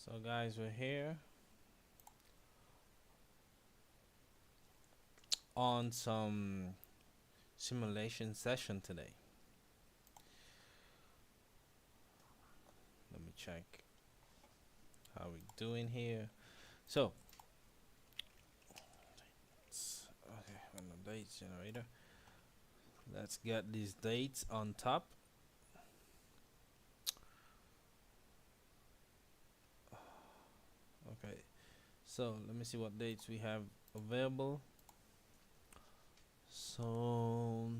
So guys, we're here on some simulation session today. Let me check how we doing here. So, okay, on the dates generator. Let's get these dates on top. Okay, so let me see what dates we have available. So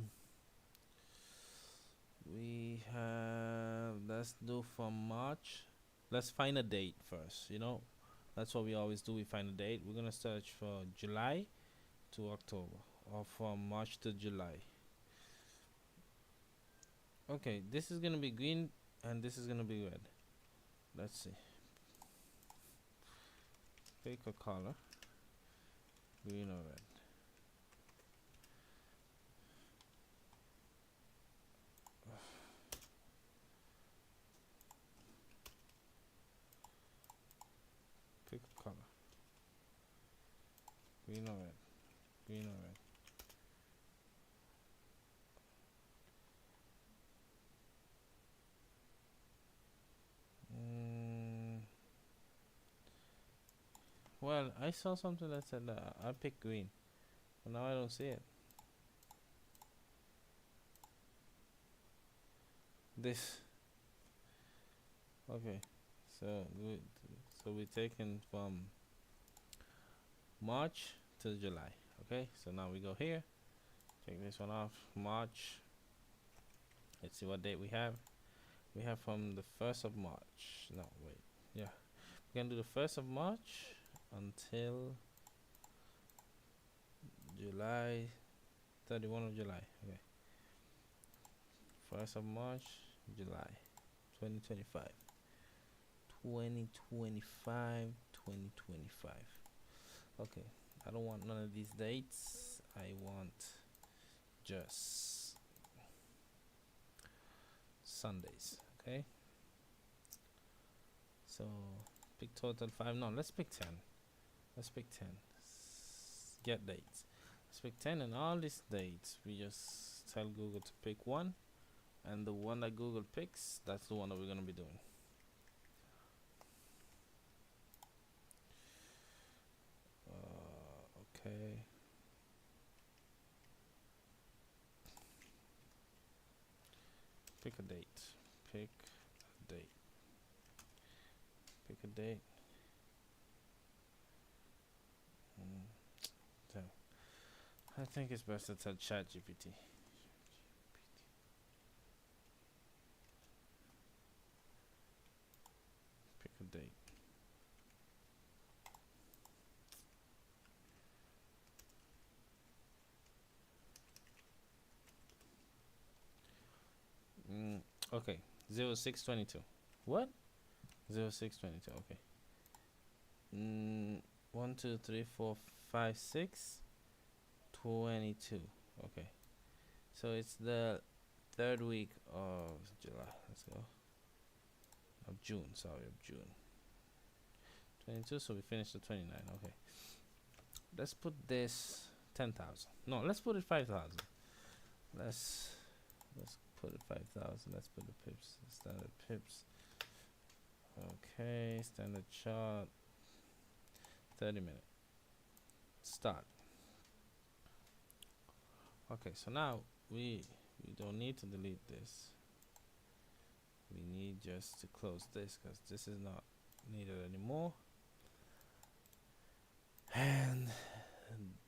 we have, let's do from March. Let's find a date first, that's what we always do. We find a date. We're gonna search for July to October, or from March to July. Okay, this is gonna be green and this is gonna be red. Let's see. Pick a color, green or red. Pick a color, green or red, green or red. Well, I saw something that said I picked green, but now I don't see it. This. Okay, so we're taking from March to July. Okay, so now we go here. Check this one off. March. Let's see what date we have. We have from the 1st of March. No, wait. Yeah, we're gonna do the 1st of March until July 31 of July. Okay, 1st of March, July 2025. 2025. Okay, I don't want none of these dates. I want just Sundays. Okay, so pick total 5. No, let's pick 10. Let's pick 10. Get dates. Let's pick 10, and all these dates we just tell Google to pick one, and the one that Google picks, that's the one that we're gonna be doing. Okay. Pick a date. Pick a date. Pick a date. So I think it's best to tell ChatGPT. Pick a date. Okay, 0622. What? 0622. Okay. 1, 2, 3, 4, 5, 6, 22. Okay. So it's the 3rd week of July. Let's go. Of June. Sorry, of June. 22. So we finished the 29. Okay. Let's put this 10,000. No, let's put it 5,000. Let's put it 5,000. Let's put the pips. Standard pips. Okay, standard chart. 30 minutes. Start. Okay, so now we don't need to delete this. We need just to close this because this is not needed anymore. And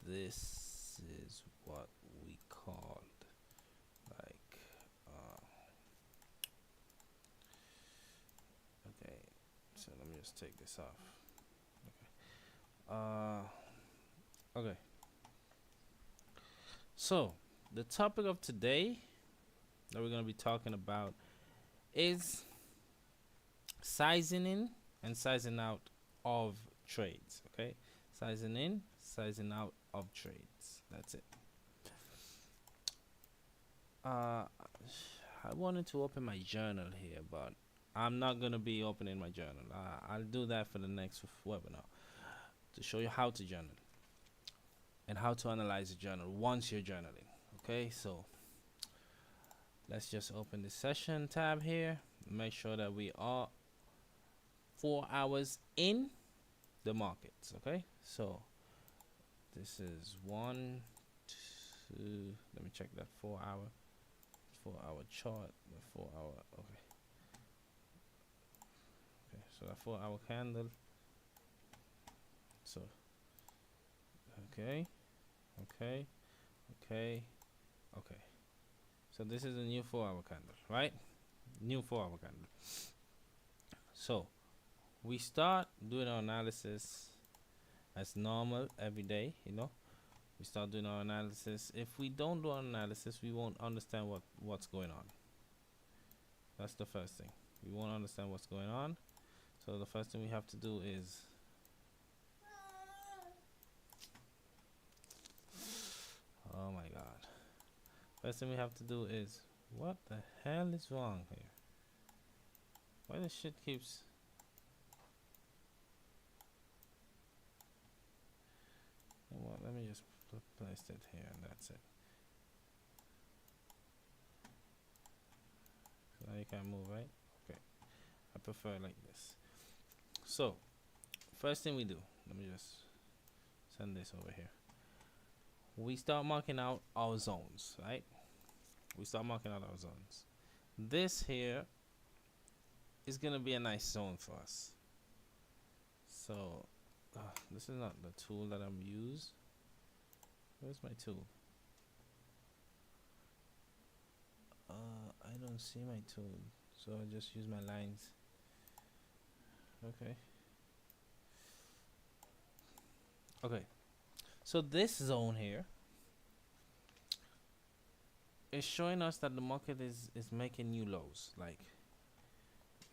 this is what we called like okay, so let me just take this off. Okay, so the topic of today that we're going to be talking about is sizing in and sizing out of trades. Okay, sizing in, sizing out of trades. That's it. I wanted to open my journal here, but I'm not gonna be opening my journal. I'll do that for the next webinar to show you how to journal and how to analyze the journal once you're journaling. Okay, so let's just open the session tab here. Make sure that we are 4 hours in the markets. Okay, so this is 1, 2. Let me check that 4 hour chart. The 4 hour. Okay. Okay, so that 4 hour candle. So okay, okay, okay, okay. So this is a new 4 hour candle, right? New 4 hour candle. So we start doing our analysis as normal every day. We start doing our analysis. If we don't do our analysis, we won't understand what's going on. That's the first thing. We won't understand what's going on. So the first thing we have to do is oh my god. First thing we have to do is what the hell is wrong here? Why this shit keeps let me just place it here and that's it. So now you can't move, right? Okay. I prefer it like this. So first thing we do, let me just send this over here. We start marking out our zones, right? We start marking out our zones. This here is gonna be a nice zone for us. So this is not the tool that I'm used. Where's my tool? I don't see my tool, so I just use my lines. Okay. Okay. So this zone here is showing us that the market is making new lows. Like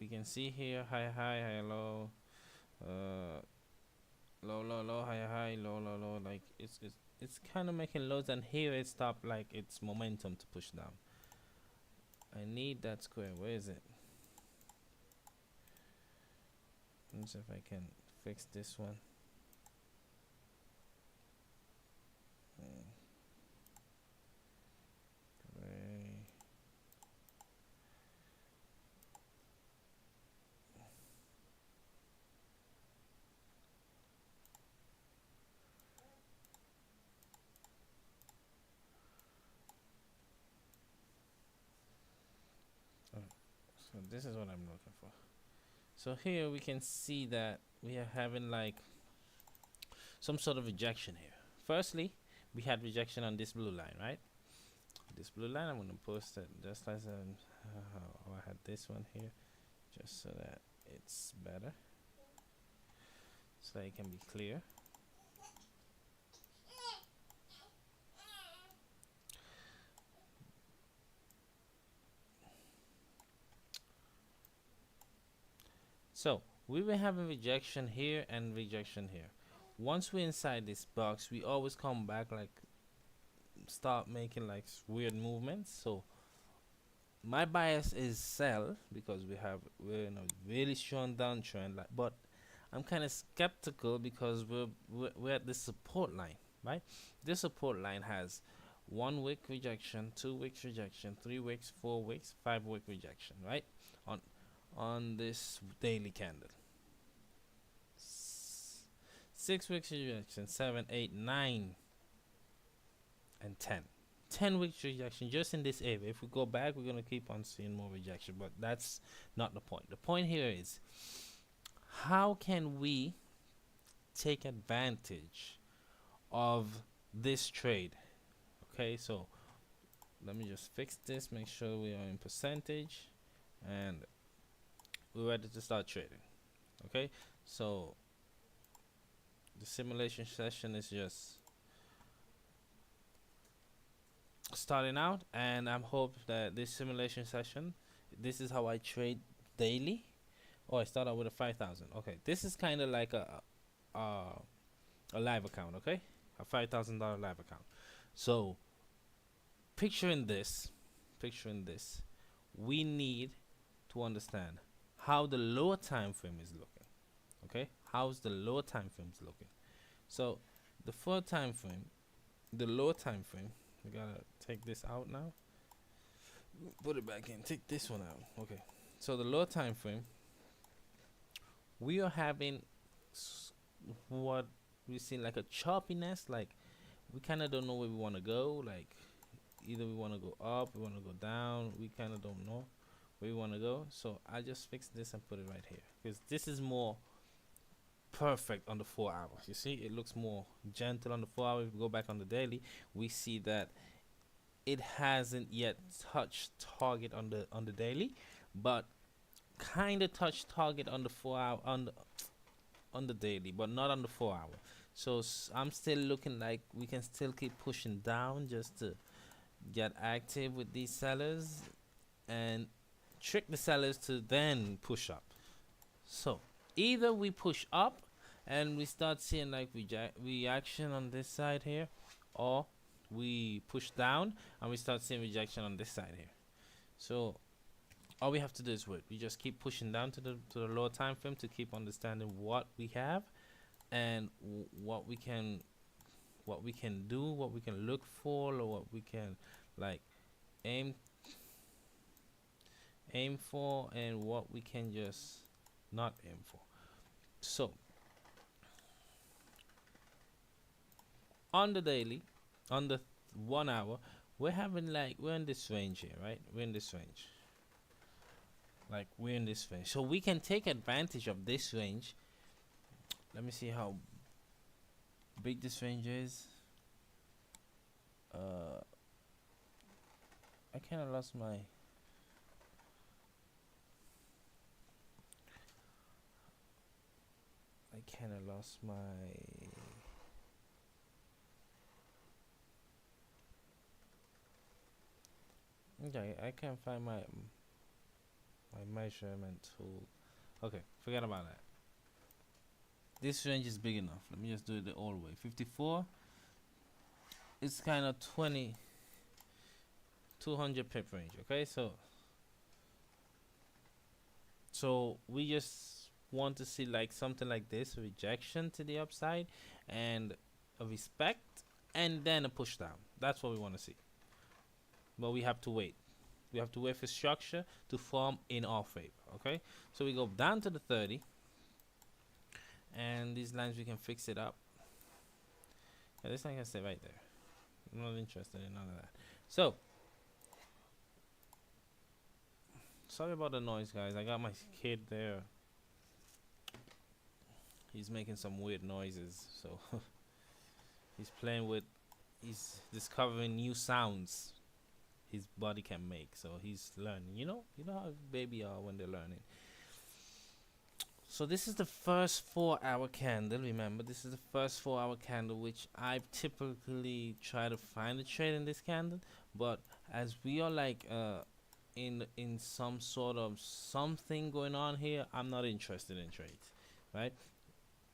we can see here, high, low, low, low, high, low, low. Like it's kind of making lows, and here it stopped. Like it's momentum to push down. I need that square. Where is it? Let's see if I can fix this one. So this is what I'm looking for. So here we can see that we are having like some sort of rejection here. Firstly, we had rejection on this blue line, right? This blue line, I'm going to post it just as I had this one here, just so that it's better, so that it can be clear. So we were having rejection here and rejection here. Once we're inside this box, we always come back, like start making like weird movements. So my bias is sell because we're in a really strong downtrend. Like, but I'm kind of skeptical because we're at this support line, right? This support line has 1 week rejection, 2 weeks rejection, 3 weeks, 4 weeks, 5 week rejection, right? On this daily candle. 6 weeks rejection, 7, 8, 9, and 10. 10 weeks rejection just in this area. If we go back, we're going to keep on seeing more rejection, but that's not the point. The point here is how can we take advantage of this trade? Okay, so let me just fix this, make sure we are in percentage, and we're ready to start trading. Okay, so the simulation session is just starting out, and I'm hope that this simulation session, this is how I trade daily. Oh, I start out with a 5,000. Okay, this is kind of like a live account. Okay, a $5,000 live account. So picturing this, we need to understand how the lower time frame is looking. Okay, how's the lower time frames looking? So the four time frame, the lower time frame, we gotta take this out now, put it back in, take this one out. Okay, so the lower time frame, we are having what we see like a choppiness, like we kind of don't know where we want to go. Like either we want to go up, we want to go down, we kind of don't know where we want to go. So I just fix this and put it right here because this is more perfect on the 4 hours. You see, it looks more gentle on the 4 hours. If we go back on the daily, we see that it hasn't yet touched target on the daily, but kind of touched target on the 4 hour on the daily, but not on the 4 hour. So I'm still looking like we can still keep pushing down just to get active with these sellers and trick the sellers to then push up. So either we push up and we start seeing like reaction on this side here, or we push down and we start seeing rejection on this side here. So all we have to do is wait. We just keep pushing down to the lower time frame to keep understanding what we have and what we can do, what we can look for, or what we can like aim for, and what we can just not aim for. So on the daily, on the 1 hour, we're in this range here, right? We're in this range. Like we're in this range. So we can take advantage of this range. Let me see how big this range is. I kind of lost my okay, I can't find my measurement tool. Okay, forget about that. This range is big enough. Let me just do it the old way. 54. It's kind of 200 pip range. Okay, so we just want to see like something like this, a rejection to the upside and a respect and then a push down. That's what we want to see. But we have to wait. We have to wait for structure to form in our favor. Okay, so we go down to the 30, and these lines we can fix it up. Yeah, this line can stay right there. I'm not interested in none of that. So sorry about the noise, guys. I got my kid there. He's making some weird noises, so he's discovering new sounds his body can make, so he's learning. You know how baby are when they're learning. So this is the first 4 hour candle. Remember, this is the first 4 hour candle, which I typically try to find a trade in this candle. But as we are like in some sort of something going on here, I'm not interested in trades, right?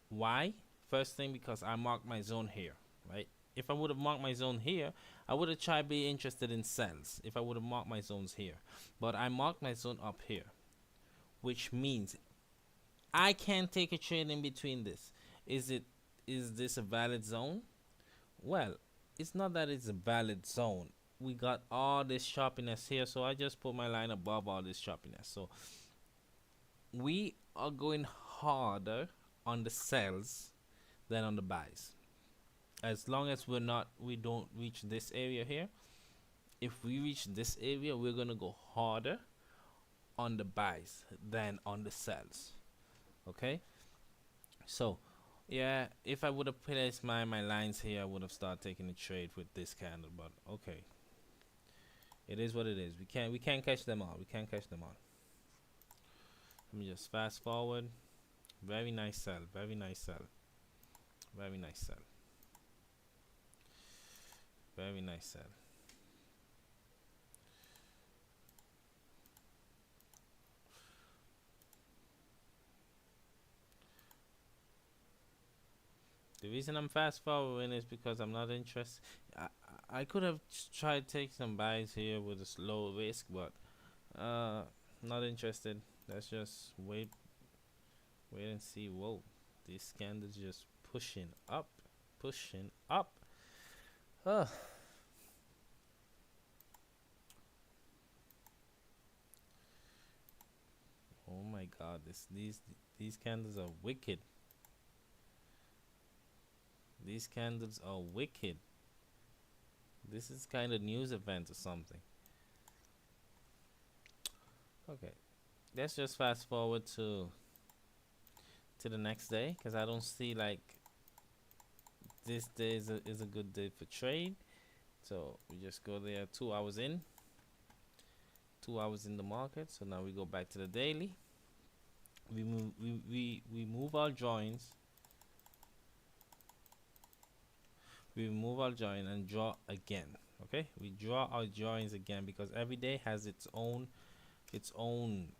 Why? First thing, because I marked my zone here, right? If I would have marked my zone here, I would have tried to be interested in sells if I would have marked my zones here. But I marked my zone up here, which means I can't take a trade in between this. Is this a valid zone? Well, it's not that it's a valid zone. We got all this sharpness here, so I just put my line above all this sharpness. So we are going harder on the sells than on the buys. As long as we don't reach this area here. If we reach this area, we're gonna go harder on the buys than on the sells. Okay, so yeah, if I would have placed my lines here, I would have started taking a trade with this candle. But okay, it is what it is. We can't catch them all. We can't catch them all. Let me just fast forward. Very nice sell. Very nice sell. Very nice sell. Very nice sell. The reason I'm fast forwarding is because I'm not interested. I could have tried to take some buys here with a low risk, but not interested. Let's just wait and see. Whoa, these candles just pushing up, pushing up. Oh, oh my God, these candles are wicked. These candles are wicked. This is kind of news event or something. Okay, let's just fast forward to the next day because I don't see like this day is a good day for trade. So we just go there 2 hours in, 2 hours in the market. So now we go back to the daily. We move our joins. We move our join and draw again. Okay, we draw our joins again because every day has its own its own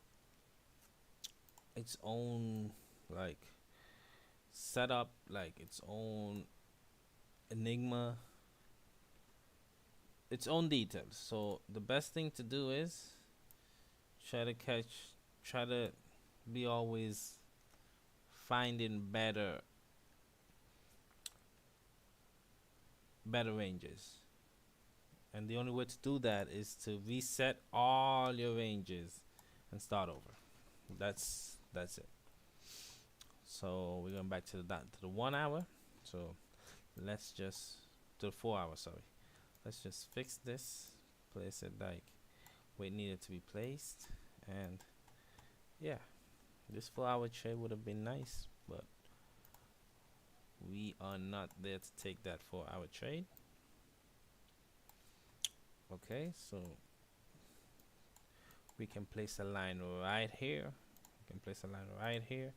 like setup, like its own enigma, its own details. So the best thing to do is try to try to be always finding better ranges. And the only way to do that is to reset all your ranges and start over. That's it. So we're going back to the 1 hour. So let's just to the 4 hour. Sorry, let's just fix this. Place it like where it needed to be placed, and yeah, this 4 hour trade would have been nice, but we are not there to take that 4 hour trade. Okay, so we can place a line right here. We can place a line right here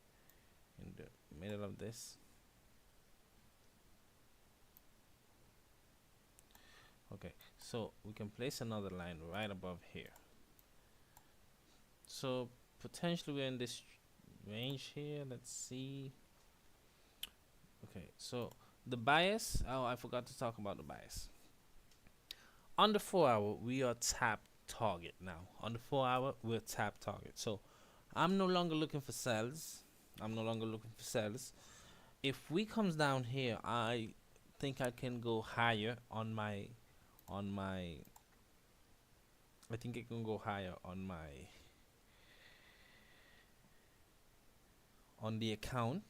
in the middle of this. Okay, so we can place another line right above here. So potentially we're in this range here. Let's see. Okay, so the bias. Oh, I forgot to talk about the bias. On the 4 hour, we are tap target now. On the 4 hour, we're tap target. So I'm no longer looking for sells. I'm no longer looking for sells. If we comes down here, I think I can go higher on my I think it can go higher on the account.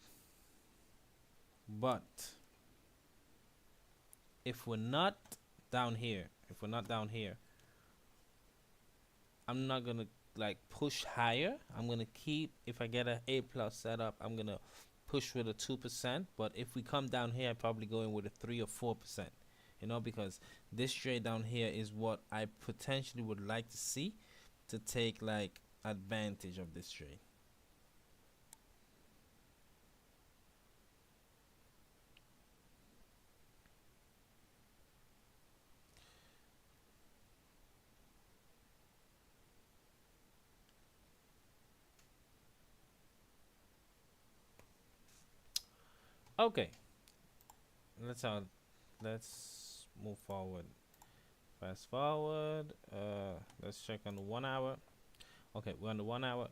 But if we're not down here, I'm not gonna like push higher. I'm gonna keep, if I get a A plus setup, I'm gonna push with a 2%. But if we come down here, I probably go in with a 3 or 4%. Because this trade down here is what I potentially would like to see to take like advantage of this trade. Okay, let's let's move forward. Fast forward. Let's check on the 1 hour. Okay, we're on the 1 hour.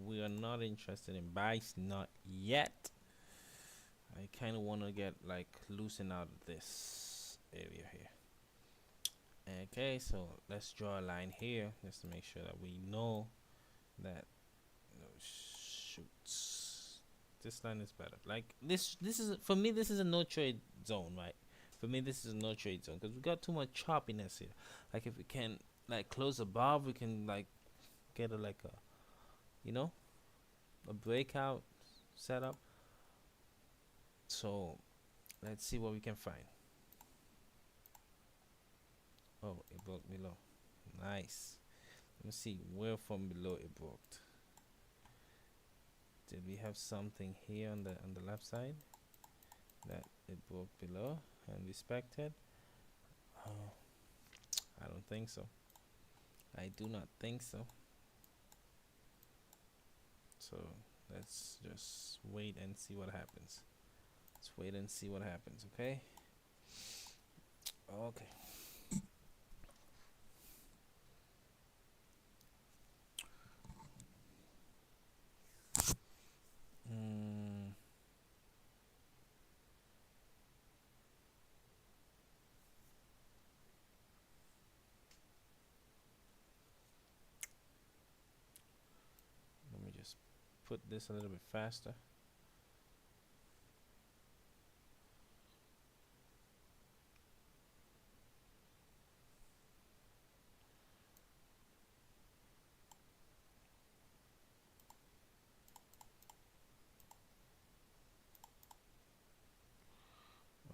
We are not interested in buys, not yet. I kind of want to get like loosen out of this area here. Okay, so let's draw a line here just to make sure that we know that. No, shoots. This line is better. Like this is for me. This is a no trade zone, right? For me, this is a no trade zone because we got too much choppiness here. Like if we can like close above, we can like get a like a breakout setup. So let's see what we can find. Oh, it broke below. Nice. Let me see where from below it broke. Did we have something here on the left side that it broke below and respected? I don't think so. I do not think so. So let's just wait and see what happens. Let's wait and see what happens, okay? Okay. put this a little bit faster.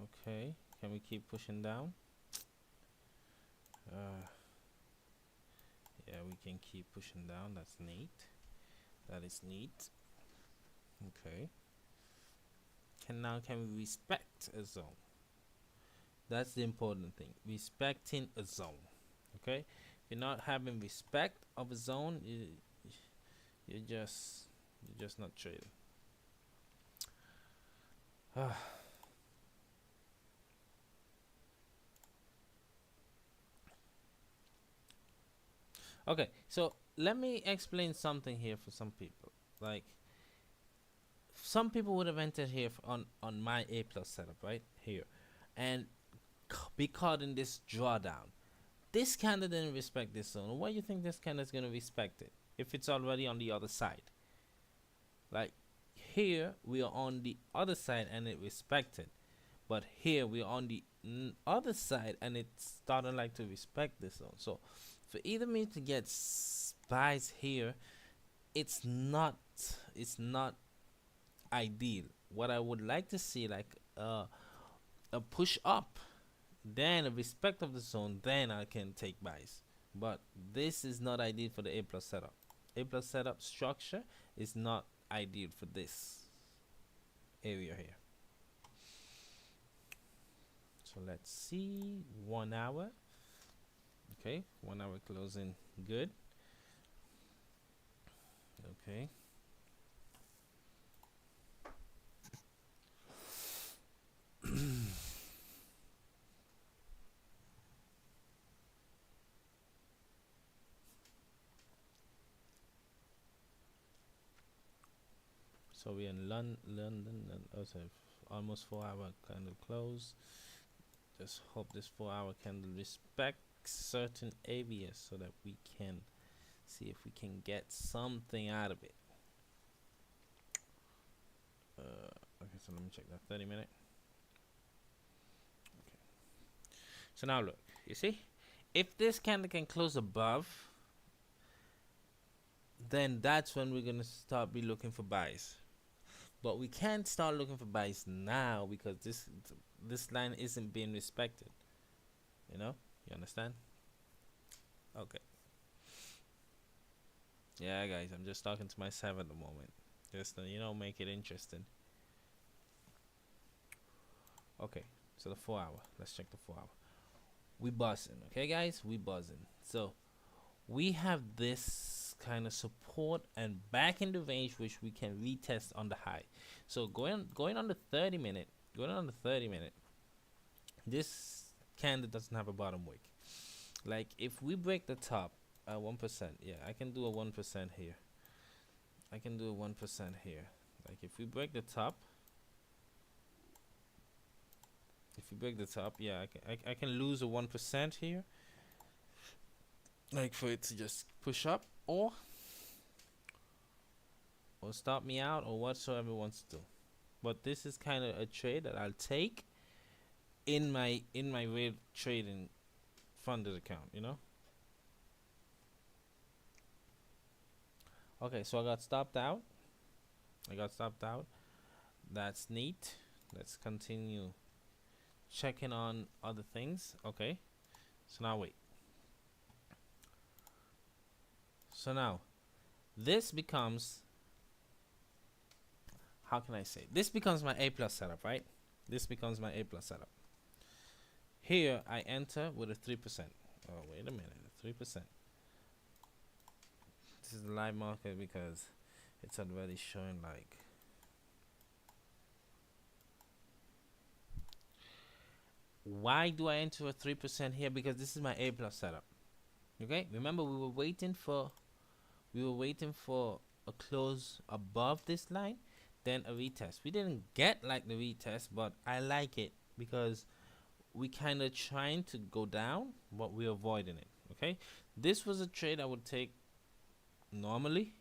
Okay, can we keep pushing down? Yeah, we can keep pushing down. That's neat. That is neat. Okay. Can we respect a zone? That's the important thing. Respecting a zone. Okay. If you're not having respect of a zone, you're just not trading. Okay, so let me explain something here for some people. Like, some people would have entered here on my A plus setup right here, and be caught in this drawdown. This candle didn't respect this zone. Why do you think this candle is gonna respect it if it's already on the other side? Like, here we are on the other side and it respected, but here we are on the other side and it's starting like to respect this zone. So for either me to get buys here, it's not ideal. What I would like to see, like a push up, then a respect of the zone, then I can take buys. But this is not ideal for the A plus setup. A plus setup structure is not ideal for this area here. So let's see, 1 hour. Okay, 1 hour closing good. Okay. So we're in London, and also almost 4 hour candle close. Just hope this 4 hour candle respects certain areas so that we can see if we can get something out of it. Okay, so let me check that 30 minute. Okay. So now look, you see, if this candle can close above, then that's when we're gonna start be looking for buys. But we can't start looking for buys now because this line isn't being respected. You know, you understand? Okay. Yeah, guys, I'm just talking to myself at the moment. Just to, make it interesting. Okay, so the 4 hour. Let's check the 4 hour. We buzzing, okay, guys? We buzzing. So we have this kind of support and back in the range which we can retest on the high. So going on the 30 minute, this candle doesn't have a bottom wick. Like, if we break the top at 1%, yeah, I can do a 1% here. I can do a 1% here. Like, if we break the top, yeah, I can lose a 1% here. Like, for it to just push up or stop me out or whatsoever it wants to do. But this is kind of a trade that I'll take in my real trading funded account, Okay, so I got stopped out. That's neat. Let's continue checking on other things. Okay, so now wait. So now this becomes, how can I say, this becomes my A plus setup, right? This becomes my A plus setup. Here I enter with a 3%. Oh, wait a minute, 3%. This is the live market because it's already showing like, why do I enter a 3% here? Because this is my A plus setup. Okay, remember we were waiting for a close above this line, then a retest. We didn't get like the retest, but I like it because we kind of trying to go down, but we're avoiding it. Okay, this was a trade I would take normally.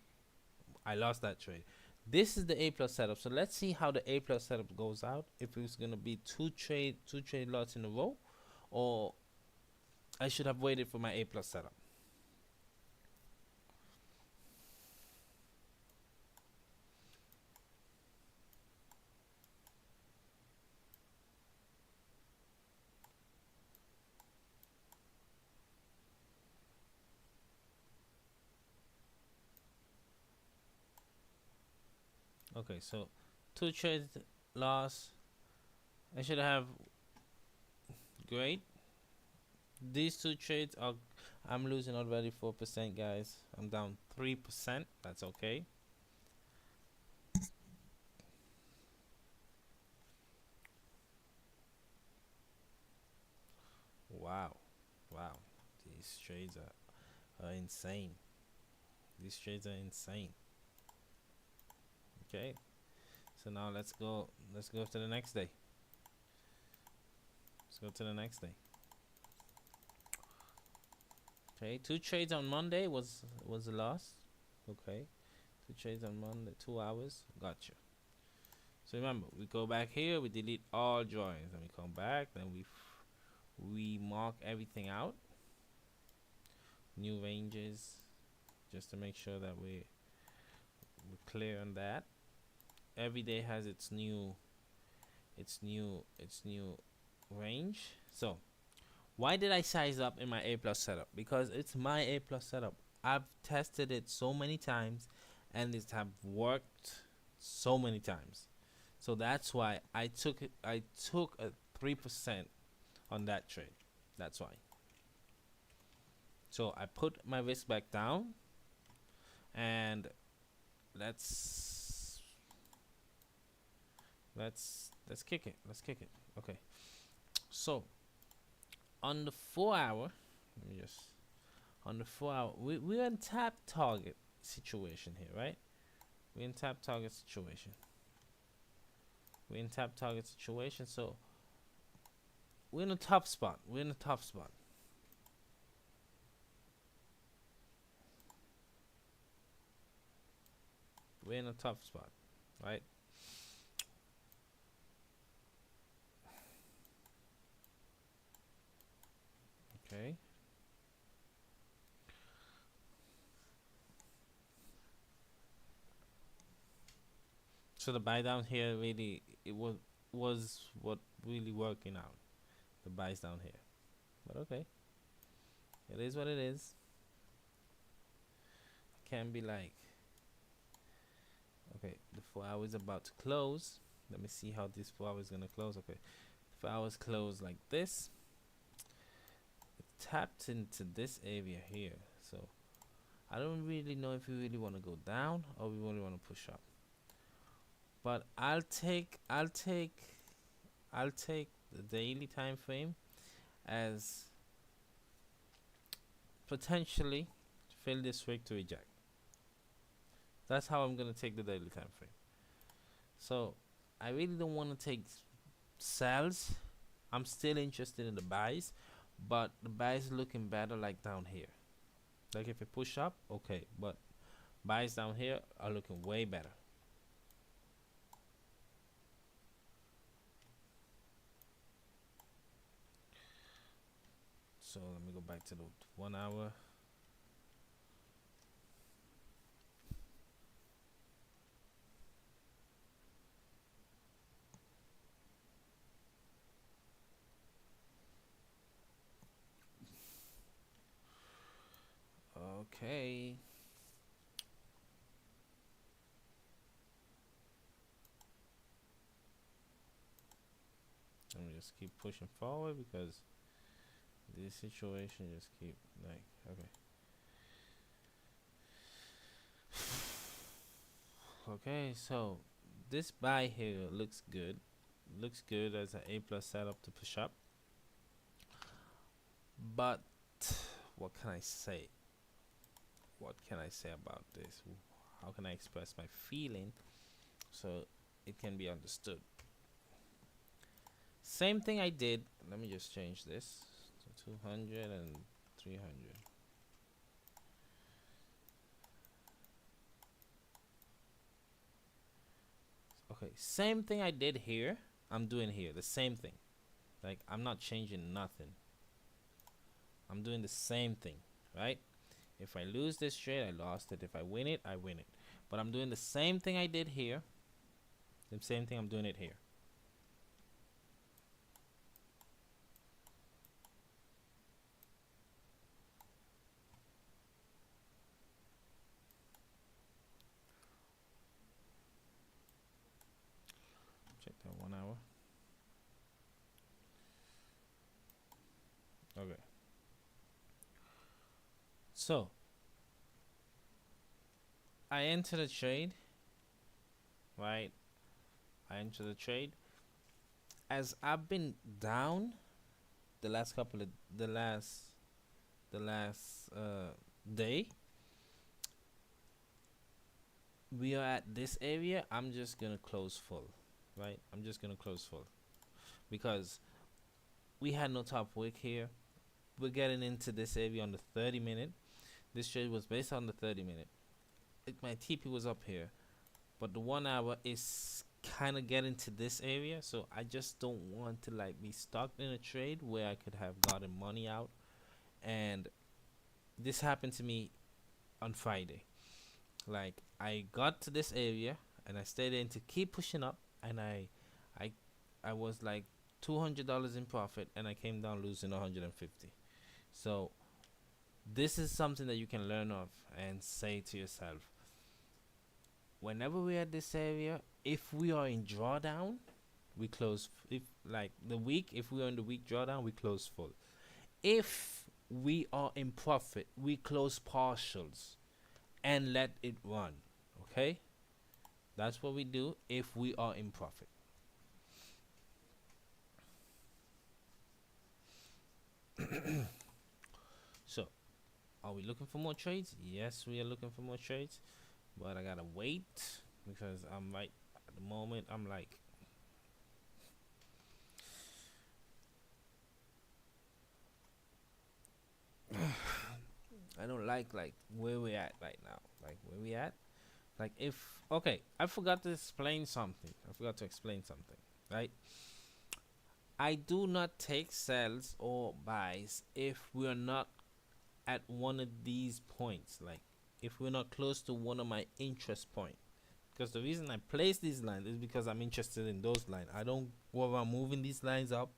I lost that trade, This is the A plus setup. So let's see how the A plus setup goes out. If it's gonna be two trade lots in a row, or I should have waited for my A plus setup. Okay, so two trades loss. I should have great. These two trades are, I'm losing already 4%, guys. I'm down 3%. That's okay. Wow, wow. These trades are insane. These trades are insane. Okay, so now let's go. Let's go to the next day. Let's go to the next day. Okay, two trades on Monday was a loss. Okay, two trades on Monday, 2 hours. Gotcha. So remember, we go back here, we delete all drawings, and we come back, then we mark everything out, new ranges, just to make sure that we're clear on that. Every day has its new range. So why did I size up in my A plus setup? Because it's my A plus setup. I've tested it so many times, and it have worked so many times. So that's why I took a 3% on that trade. That's why. So I put my risk back down, and let's kick it. Let's kick it. Okay. So on the 4 hour, let me just on the 4 hour, we're in tap target situation here, right? We're in tap target situation. We're in tap target situation, so we're in a tough spot. We're in a tough spot. We're in a tough spot, right? Okay. So the buy down here really it was what really working out. The buys down here, but okay, it is what it is. Can be like, okay, the 4 hour is about to close. Let me see how this 4 hour is gonna close. Okay, 4 hours close like this. It tapped into this area here, so I don't really know if we really want to go down or we really want to push up. But I'll take the daily time frame as potentially fill this wick to reject. That's how I'm gonna take the daily time frame. So I really don't want to take sells. I'm still interested in the buys, but the buys looking better like down here. Like if it push up, okay, but buys down here are looking way better. So let me go back to the 1 hour. Okay. Let me just keep pushing forward because this situation just keep like, okay. Okay, so this buy here looks good. Looks good as an A plus setup to push up. But what can I say? What can I say about this? How can I express my feeling so it can be understood? Same thing I did. Let me just change this to 200 and 300. Okay, same thing I did here, I'm doing here. The same thing. Like, I'm not changing nothing. I'm doing the same thing, right? If I lose this trade, I lost it. If I win it, I win it. But I'm doing the same thing I did here. The same thing I'm doing it here. Check that 1 hour. Okay. So I enter the trade, right? I enter the trade. As I've been down the last couple of the last day, we are at this area. I'm just gonna close full, right? I'm just gonna close full because we had no top wick here. We're getting into this area on the 30-minute. This trade was based on the 30-minute. My TP was up here, but the 1 hour is kind of getting to this area, so I just don't want to like be stuck in a trade where I could have gotten money out. And this happened to me on Friday. Like, I got to this area and I stayed in to keep pushing up, and I was like $200 in profit, and I came down losing 150. So this is something that you can learn of and say to yourself, whenever we're at this area, if we are in drawdown, we close. If like the week, if we are in the week drawdown, we close full. If we are in profit, we close partials and let it run. Okay, that's what we do if we are in profit. So, are we looking for more trades? Yes, we are looking for more trades, but I gotta wait because I'm right at the moment. I'm like, I don't like where we at right now. Like where we at. Like if okay, I forgot to explain something. Right? I do not take sells or buys if we are not at one of these points. Like if we're not close to one of my interest point. Because the reason I place these lines is because I'm interested in those lines. I don't go around moving these lines up.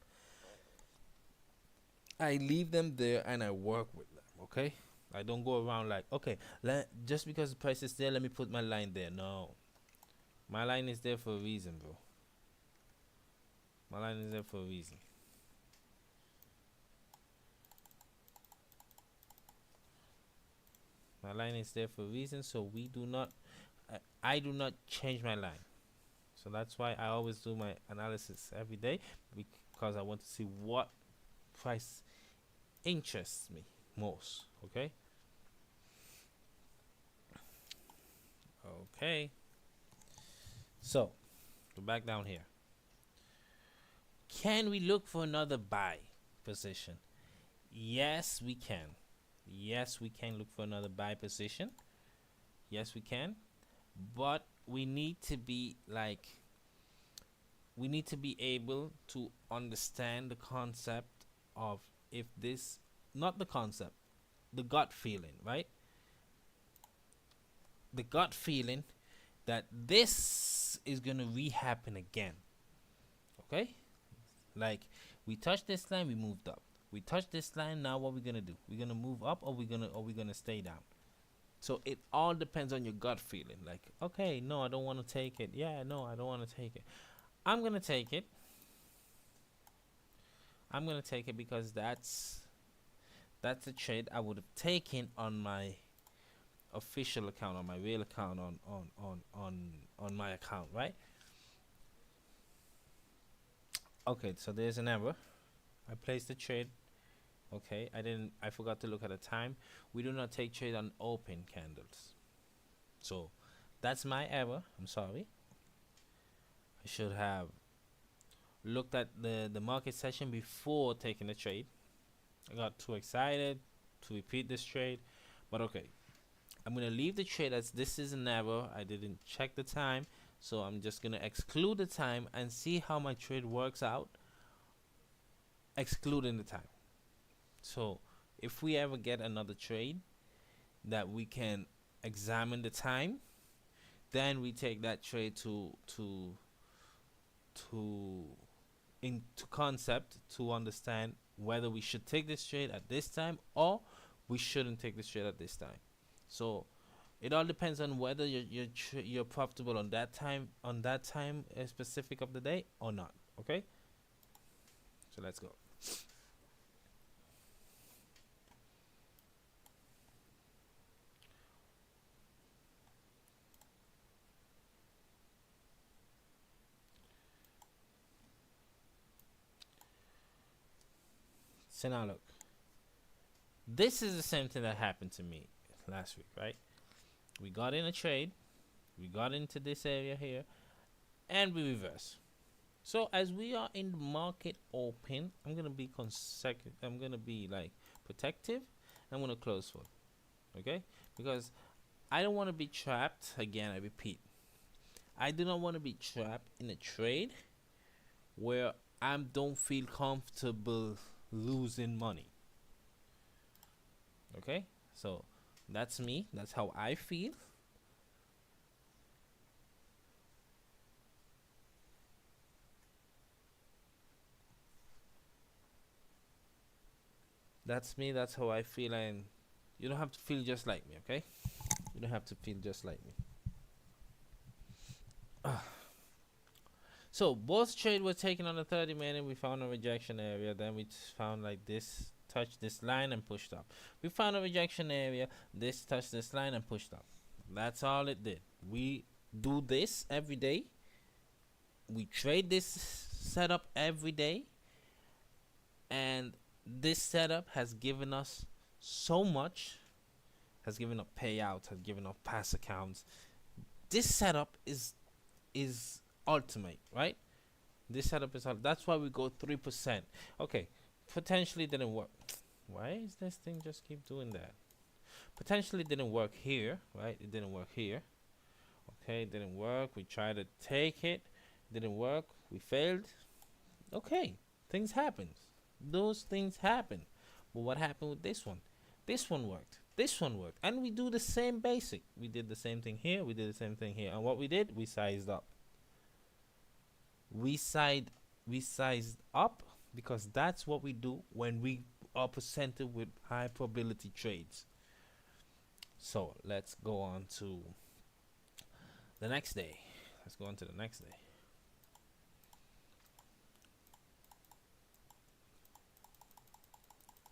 I leave them there and I work with them. Okay, I don't go around like, okay, just because the price is there, let me put my line there. No, my line is there for a reason, bro. My line is there for a reason. My line is there for a reason, so we do not, I do not change my line. So that's why I always do my analysis every day, because I want to see what price interests me most. Okay. Okay. So, go back down here. Can we look for another buy position? Yes, we can. Yes, we can look for another buy position. Yes, we can. But we need to be we need to be able to understand the concept of if this, not the concept, the gut feeling, right? The gut feeling that this is going to re-happen again. Okay? Like, we touched this line, we moved up. We touched this line, now what we're going to do? We're going to move up, or we're going to stay down? So it all depends on your gut feeling. Like, okay, no, I don't want to take it. Yeah, no, I don't want to take it. I'm going to take it. I'm going to take it because that's a trade I would have taken on my official account, on my real account, on my account, right? Okay, so there's an error. I placed the trade. Okay, I forgot to look at the time. We do not take trade on open candles. So that's my error. I'm sorry. I should have looked at the market session before taking the trade. I got too excited to repeat this trade. But okay, I'm going to leave the trade as this is an error. I didn't check the time. So I'm just gonna exclude the time and see how my trade works out, excluding the time. So if we ever get another trade that we can examine the time, then we take that trade to into concept to understand whether we should take this trade at this time or we shouldn't take this trade at this time. So it all depends on whether you're profitable on that time specific of the day or not. Okay, so let's go. So now look, this is the same thing that happened to me last week, right? We got in a trade, we got into this area here, and we reverse. So as we are in the market open, I'm gonna be consecutive. I'm gonna be like protective. I'm gonna close for, okay? Because I don't want to be trapped. Again, I repeat, I do not want to be trapped in a trade where I don't feel comfortable losing money. Okay, so that's me. That's how I feel. That's me. That's how I feel. And you don't have to feel just like me, okay? You don't have to feel just like me. So both trade were taken on the 30-minute. We found a rejection area. Then we found like this, touched this line and pushed up. We found a rejection area. This touched this line and pushed up. That's all it did. We do this every day. We trade this setup every day. And this setup has given us so much, has given us payouts, has given us pass accounts. This setup is ultimate, right? This setup is that's why we go 3%. Okay, potentially didn't work. Why is this thing just keep doing that? Potentially didn't work here, right? It didn't work here. Okay, it didn't work. We tried to take it, didn't work. We failed. Okay, things happen. Those things happen. But what happened with this one? This one worked. This one worked. And we do the same basic. We did the same thing here. We did the same thing here. And what we did, we sized up. We sized up because that's what we do when we are presented with high probability trades. So let's go on to the next day. Let's go on to the next day.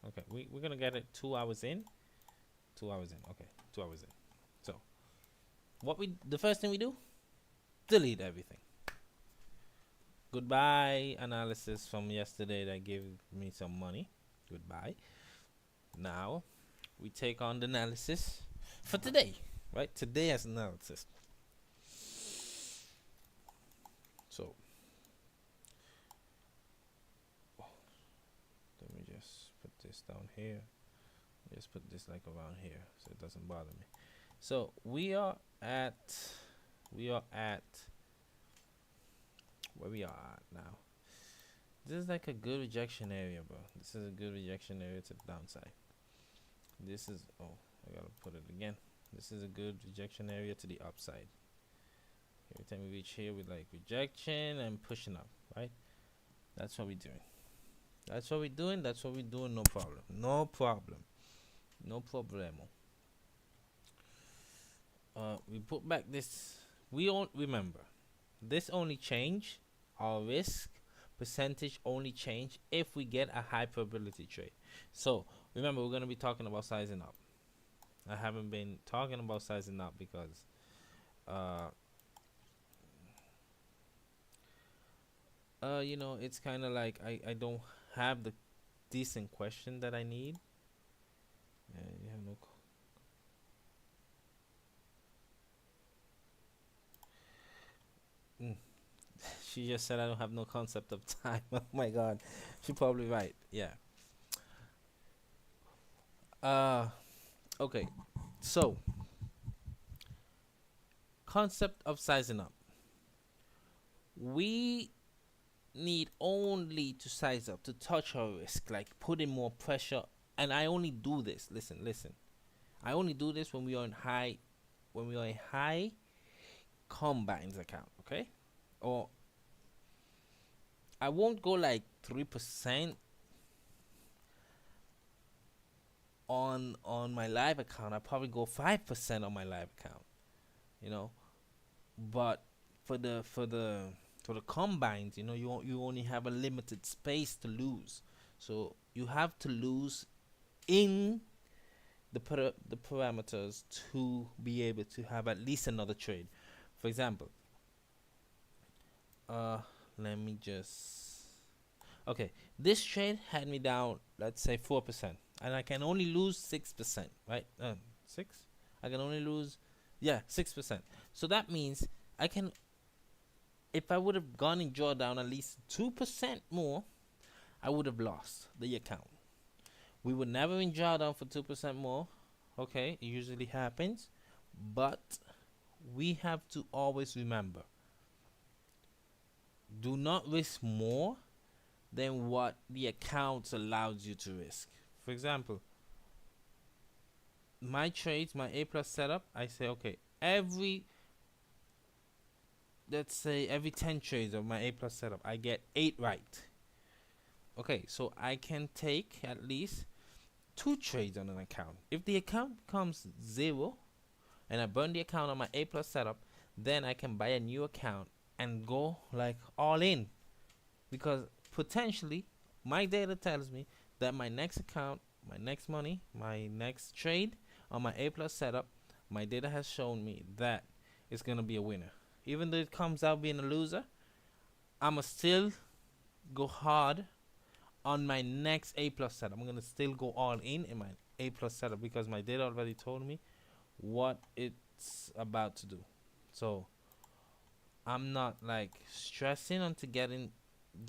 Okay, we're gonna get it 2 hours in. 2 hours in. Okay, 2 hours in. So the first thing we do, delete everything. Goodbye analysis from yesterday that gave me some money. Goodbye. Now we take on the analysis for today, right? Today as analysis. So let me just put this down here. Just put this like around here so it doesn't bother me. So we are at where we are at now. This is like a good rejection area, bro. This is a good rejection area to the downside. This is, oh, I gotta put it again. This is a good rejection area to the upside. Every time we reach here, we like rejection and pushing up, right? That's what we're doing. That's what we're doing. That's what we're doing. No problem. No problem. No problemo. We put back this. We don't remember. This only change. Our risk percentage only change if we get a high probability trade. So remember, we're gonna be talking about sizing up. I haven't been talking about sizing up because you know, it's kind of like I don't have the decent question that I need. You have no she just said I don't have no concept of time. Oh my god, she's probably right. Yeah. Okay, so concept of sizing up. we need only to size up, to touch our risk, like putting more pressure. And I only do this. Listen. I only do this when we are in high, when we are in high combines account, okay? Or I won't go like 3% on my live account. I probably go 5% on my live account, you know. But for the combines, you only have a limited space to lose, so you have to lose in the parameters to be able to have at least another trade. For example, uh, let me just okay. This trade had me down, let's say 4%, and I can only lose 6%, right? Six. I can only lose, yeah, 6%. So that means I can, if I would have gone in drawdown at least 2% more, I would have lost the account. We would never in drawdown for 2% more. Okay, it usually happens, but we have to always remember: do not risk more than what the account allows you to risk. For example, my trades, my A plus setup, I say, okay, let's say every 10 trades of my A plus setup, I get 8 right. Okay, so I can take at least 2 trades on an account. If the account becomes 0 and I burn the account on my A plus setup, then I can buy a new account and go like all in, because potentially my data tells me that my next account, my next money, my next trade on my A plus setup, my data has shown me that it's gonna be a winner. Even though it comes out being a loser, I'ma still go hard on my next A plus setup. I'm gonna still go all in my A plus setup because my data already told me what it's about to do. So I'm not like stressing onto getting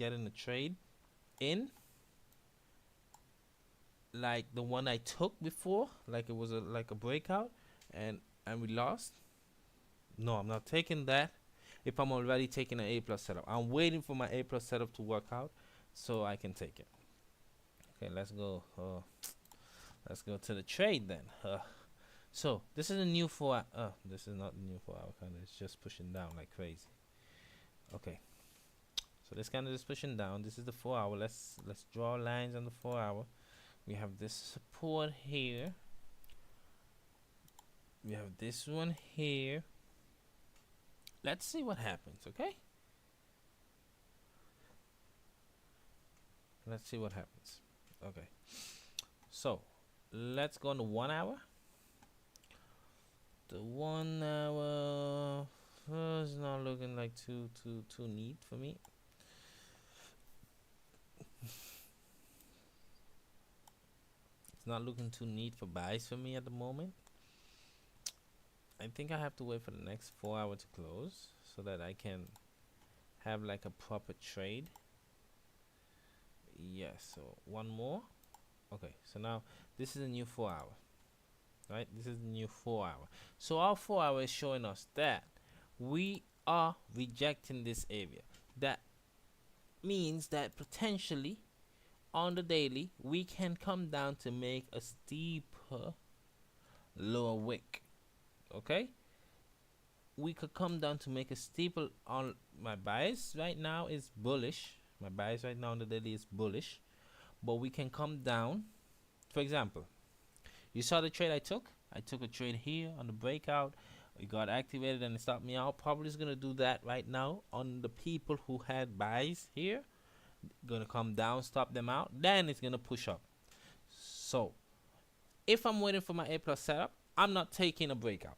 a trade in, like the one I took before, like it was like a breakout, and we lost. No, I'm not taking that. If I'm already taking an A plus setup, I'm waiting for my A plus setup to work out so I can take it. Okay, let's go. Let's go to the trade then. So this is a new 4. This is not the new 4-hour candle. It's just pushing down like crazy. Okay. So this candle is pushing down. This is the 4-hour. Let's draw lines on the 4-hour. We have this support here. We have this one here. Let's see what happens, okay? Let's see what happens. Okay. So let's go on the 1-hour. The 1-hour is not looking like too neat for me. It's not looking too neat for buys for me at the moment. I think I have to wait for the next 4-hour to close so that I can have like a proper trade. Yes, so one more. Okay, so now this is a new 4-hour, right? This is the new 4-hour. So our 4-hour is showing us that we are rejecting this area. That means that potentially on the daily we can come down to make a steeper lower wick. Okay, we could come down to make a steeple. On my bias right now is bullish. My bias right now on the daily is bullish, but we can come down. For example, you saw the trade I took. I took a trade here on the breakout. It got activated and it stopped me out. Probably is gonna do that right now on the people who had buys here. Gonna come down, stop them out. Then it's gonna push up. So if I'm waiting for my A plus setup, I'm not taking a breakout.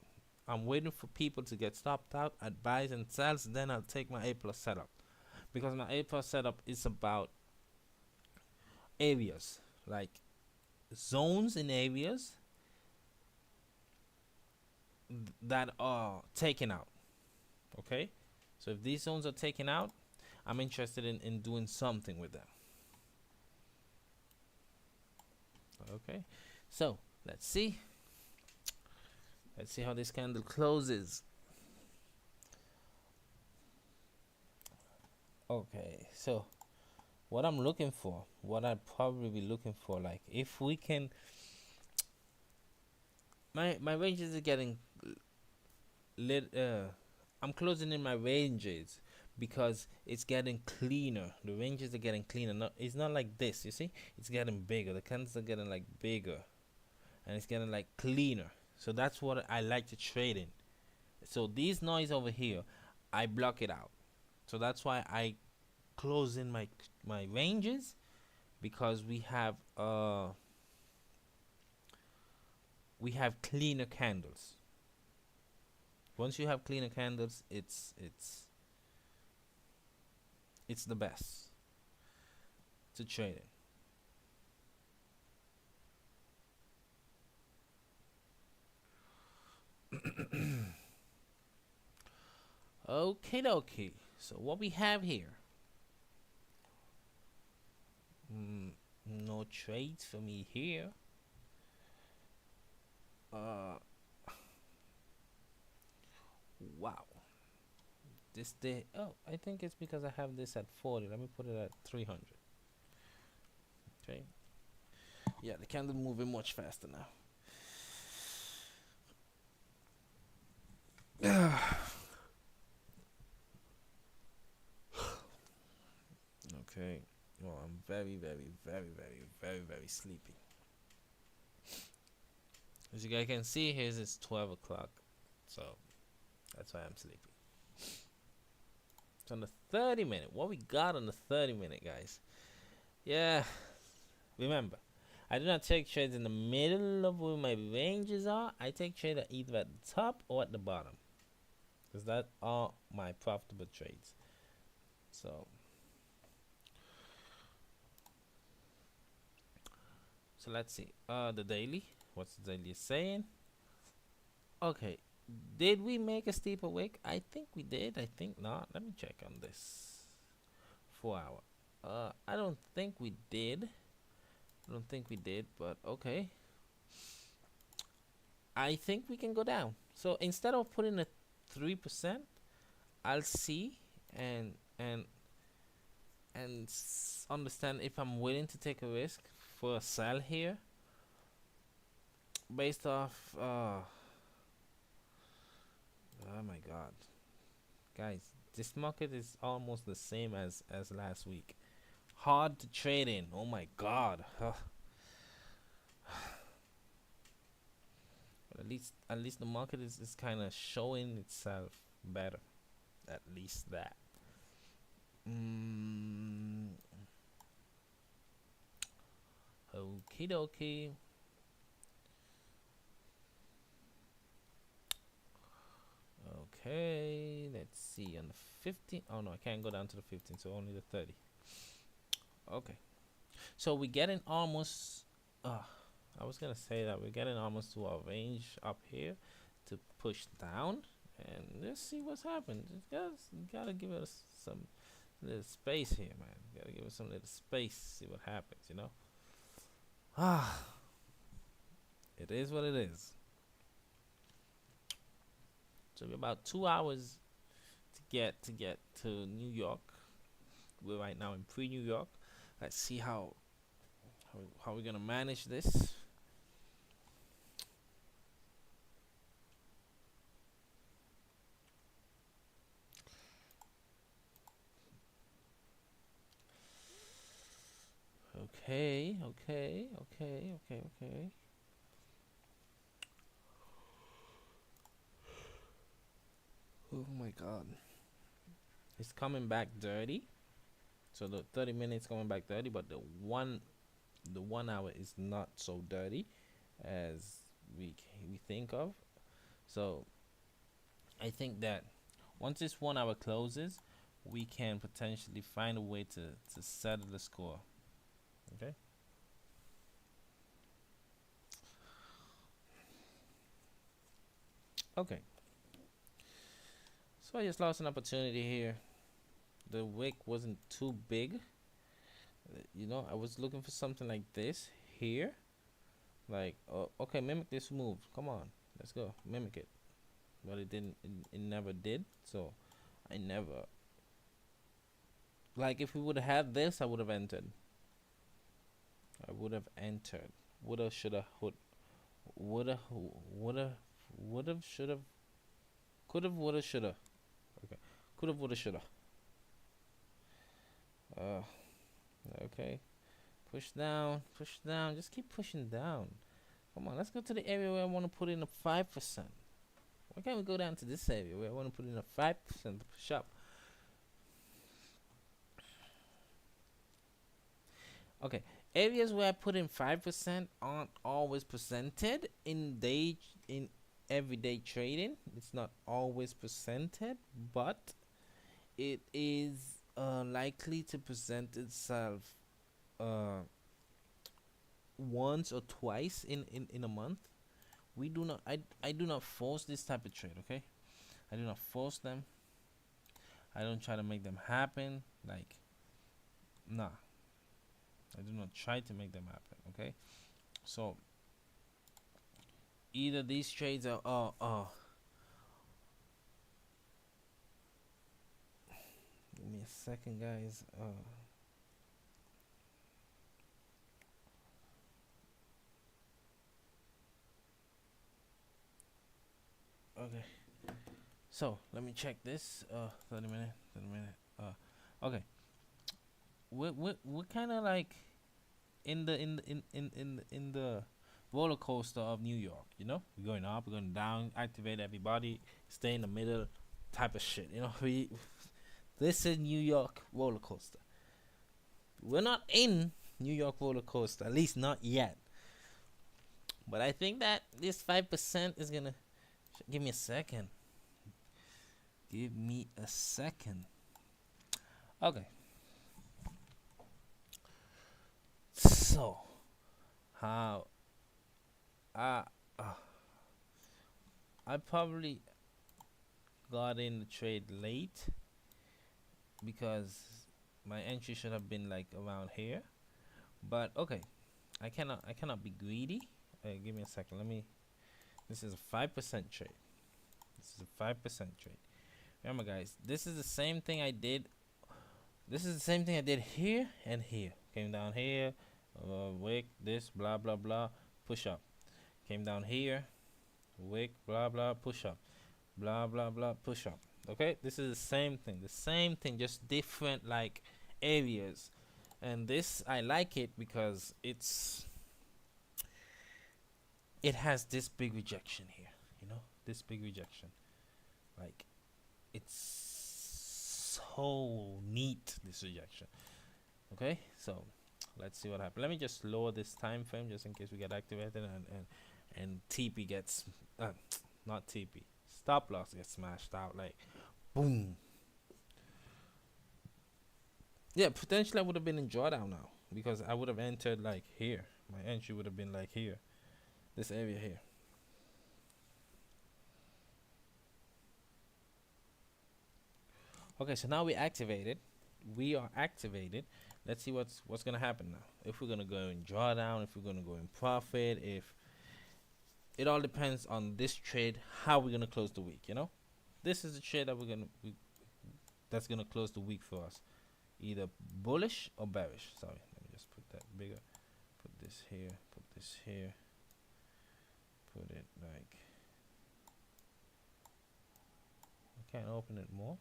I'm waiting for people to get stopped out at buys and sells. Then I'll take my A plus setup, because my A plus setup is about areas, like zones in areas that are taken out. Okay, so if these zones are taken out, I'm interested in doing something with them. Okay, so let's see how this candle closes. Okay, so what I'm looking for, what I'd probably be looking for, like if we can, my ranges are getting lit. I'm closing in my ranges because it's getting cleaner. The ranges are getting cleaner. Not, it's not like this. You see, it's getting bigger. The candles are getting like bigger, and it's getting like cleaner. So that's what I like to trade in. So these noise over here, I block it out. So that's why I close in my ranges, because we have cleaner candles. Once you have cleaner candles, it's the best to trade in. Okay, dokie. So what we have here? No trades for me here. Uh, wow. This day. Oh, I think it's because I have this at 40. Let me put it at 300. Okay. Yeah, the candle moving much faster now. Okay. Well, I'm very, very, very, very, very, very sleepy. As you guys can see, here it's 12 o'clock. So that's why I'm sleepy. So on the 30-minute, what we got on the 30-minute, guys? Yeah, remember, I do not take trades in the middle of where my ranges are. I take trades either at the top or at the bottom, because that are my profitable trades. So let's see. The daily. What's the daily saying? Okay. Did we make a steeper wick? I think we did. I think not. Let me check on this. 4 hour. I don't think we did. I don't think we did, but okay. I think we can go down. So instead of putting a 3%, I'll see and and understand if I'm willing to take a risk for a sell here based off. Oh my God, guys, this market is almost the same as last week. Hard to trade in. Oh my God. But at least the market is kind of showing itself better. At least that. Okie dokie. Okay, let's see on the 15. Oh no, I can't go down to the 15, so only the 30. Okay, so we're getting almost. I was gonna say that we're getting almost to our range up here to push down, and let's see what's happened. Gotta give us some little space here, man. Gotta give us some little space. See what happens, you know. It is what it is. So we're about 2 hours to get to New York. We're right now in pre-New York. Let's see how we're gonna manage this. Okay. Oh my God, it's coming back dirty. So the 30 minutes coming back dirty, but the 1 hour is not so dirty as we think of. So I think that once this 1 hour closes, we can potentially find a way to settle the score. Okay. Okay. So I just lost an opportunity here. The wick wasn't too big. I was looking for something like this here. Like, okay, mimic this move. Come on, let's go, mimic it. But it didn't. It never did. So I never Like if we would have had this, I would have entered. I would have entered. Woulda, shoulda, woulda, woulda, woulda, shoulda, coulda, woulda, shoulda. Okay, coulda, woulda, shoulda. Uh, okay. Push down, push down. Just keep pushing down. Come on, let's go to the area where I want to put in a 5%. Why can't we go down to this area where I want to put in a 5% to push up? Okay, areas where I put in 5% aren't always presented in everyday trading. It's not always presented, but it is likely to present itself uh, once or twice in a month. We do not I do not force this type of trade, okay? I do not force them. I don't try to make them happen. Like, nah. I do not try to make them happen, okay? So either these trades are give me a second, guys. Okay. So let me check this. 30 minute, 30 minute. Okay. We're kind of like in the roller coaster of New York. You know, we're going up, we're going down. Activate everybody. Stay in the middle, type of shit. You know, this is New York roller coaster. We're not in New York roller coaster, at least not yet. But I think that this 5% is gonna. Give me a second. Give me a second. Okay. So, how uh, uh, I probably got in the trade late because my entry should have been like around here. But okay, I cannot be greedy. Give me a second. This is a 5% trade. This is a 5% trade. Remember, guys, this is the same thing I did. This is the same thing I did here and here. Came down here, wick, this, blah, blah, blah, push up. Came down here, wick, blah, blah, push up. Blah, blah, blah, push up. Okay? This is the same thing, just different, like, areas. And this, I like it because it has this big rejection here. You know? This big rejection. Like, it's so neat, this rejection. Okay, so let's see what happens. Let me just lower this time frame just in case we get activated and TP gets not TP, stop loss gets smashed out, like boom. Yeah, potentially I would have been in drawdown now because I would have entered like here. My entry would have been like here, this area here. Okay, so now we activated. We are activated. Let's see what's gonna happen now. If we're gonna go in drawdown, if we're gonna go in profit, if it all depends on this trade, how we're gonna close the week. You know, this is the trade that that's gonna close the week for us, either bullish or bearish. Sorry, let me just put that bigger. Put this here. Put this here. Put it like. I can't open it more.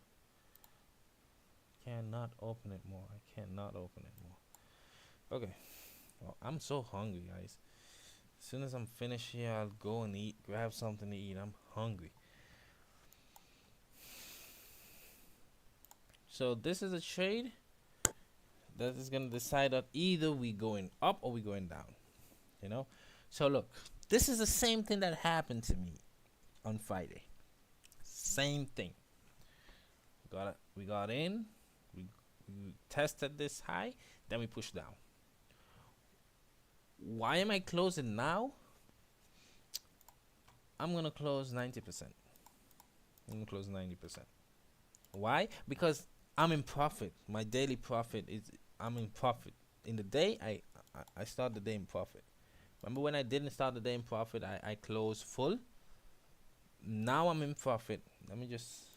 Cannot open it more. I cannot open it more. Okay. Well, I'm so hungry, guys. As soon as I'm finished here, I'll go and eat, grab something to eat. I'm hungry. So this is a trade that is gonna decide that either we going up or we going down. You know. So look, this is the same thing that happened to me on Friday. Same thing. We got in. We tested this high, then we push down. Why am I closing now? I'm gonna close 90%. I'm gonna close 90%. Why? Because I'm in profit. My daily profit is I'm in profit. In the day, I start the day in profit. Remember when I didn't start the day in profit, I closed full. Now I'm in profit. Let me just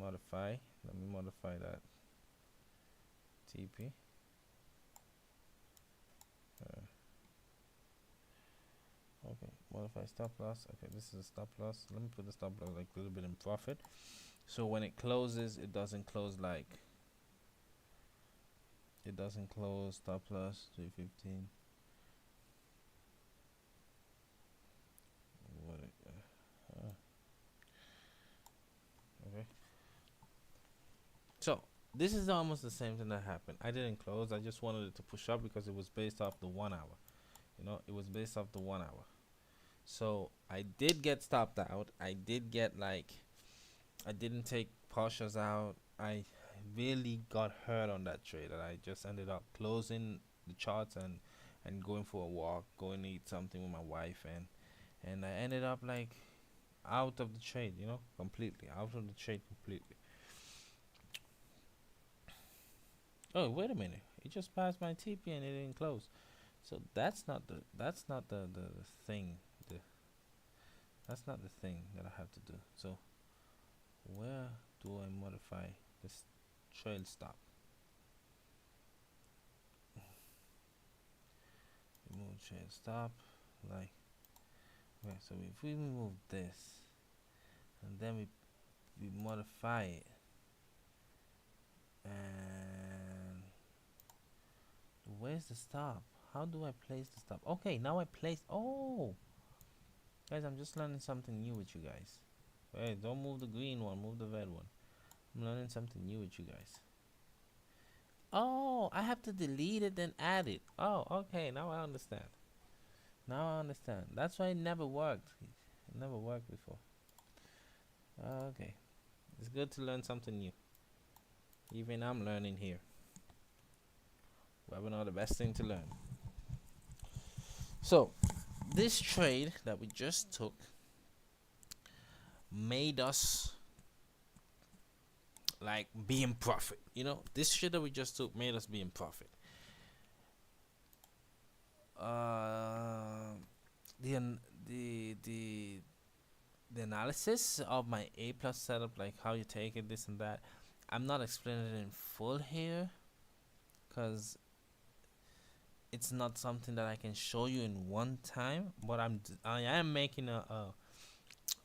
modify. Let me modify that TP. Okay, modify stop loss. Okay, this is a stop loss. Let me put the stop loss like a little bit in profit. So when it closes, it doesn't close like it doesn't close stop loss 315. What okay. So this is almost the same thing that happened. I didn't close. I just wanted it to push up because it was based off the 1 hour. You know, it was based off the 1 hour. So I did get stopped out. I did get like I didn't take partials out. I really got hurt on that trade, and I just ended up closing the charts and going for a walk, going to eat something with my wife, and I ended up like out of the trade, you know, completely out of the trade completely. Oh, wait a minute! It just passed my TP and it didn't close. So that's not the thing. The That's not the thing that I have to do. So where do I modify this trail stop? Remove trail stop, like okay. So if we remove this and then we modify it, and where's the stop? How do I place the stop? Okay, now I place. Oh, guys, I'm just learning something new with you guys. Hey, don't move the green one, move the red one. I'm learning something new with you guys. Oh, I have to delete it then add it. Oh, okay, now I understand. Now I understand. That's why it never worked. It never worked before. Okay. It's good to learn something new. Even I'm learning here. Webinar, the best thing to learn. So, this trade that we just took made us like be in profit. You know, this trade that we just took made us be in profit. The the analysis of my A plus setup, like how you take it, this and that, I'm not explaining it in full here because it's not something that I can show you in one time. But I am making a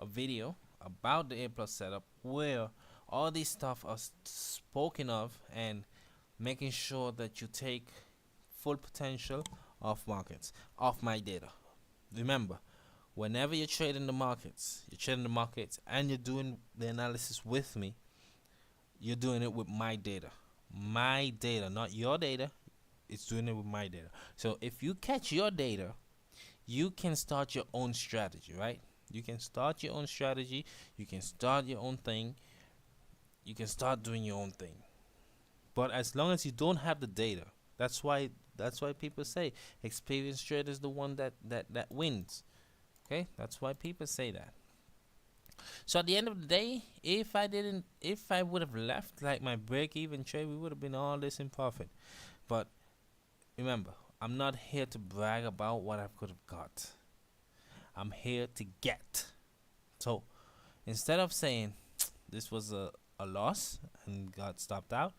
video about the A plus setup where all these stuff are spoken of, and making sure that you take full potential of markets, of my data. Remember, whenever you're trading the markets, and you're doing the analysis with me, you're doing it with my data. My data, not your data. It's doing it with my data. So if you catch your data, you can start your own strategy, right? You can start your own strategy. You can start your own thing. You can start doing your own thing. But as long as you don't have the data, that's why people say experienced trader is the one that wins. Okay, that's why people say that. So at the end of the day, if I would have left like my break even trade, we would have been all this in profit. But remember, I'm not here to brag about what I could have got. I'm here to get. So instead of saying this was a loss and got stopped out,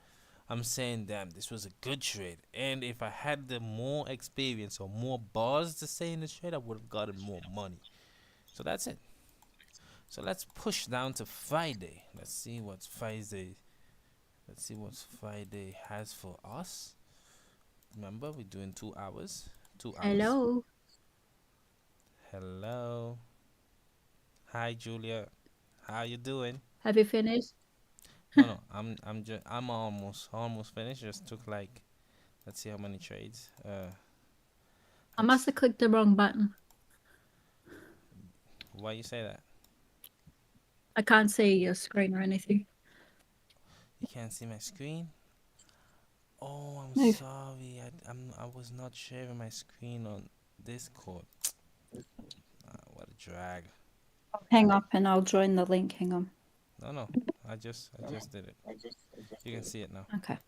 I'm saying, damn, this was a good trade. And if I had the more experience or more bars to say in the trade, I would have gotten more money. So that's it. So let's push down to Friday. Let's see what Friday has for us. Remember, we're doing 2 hours. 2 hours. Hello. Hello. Hi, Julia. How you doing? Have you finished? No. I'm almost finished. Just took like, let's see how many trades. I must have clicked the wrong button. Why you say that? I can't see your screen or anything. You can't see my screen. Oh, I'm No. sorry. I was not sharing my screen on Discord. What a drag. Hang up and I'll join the link. Hang on. No. I just did it. You can see it now. Okay.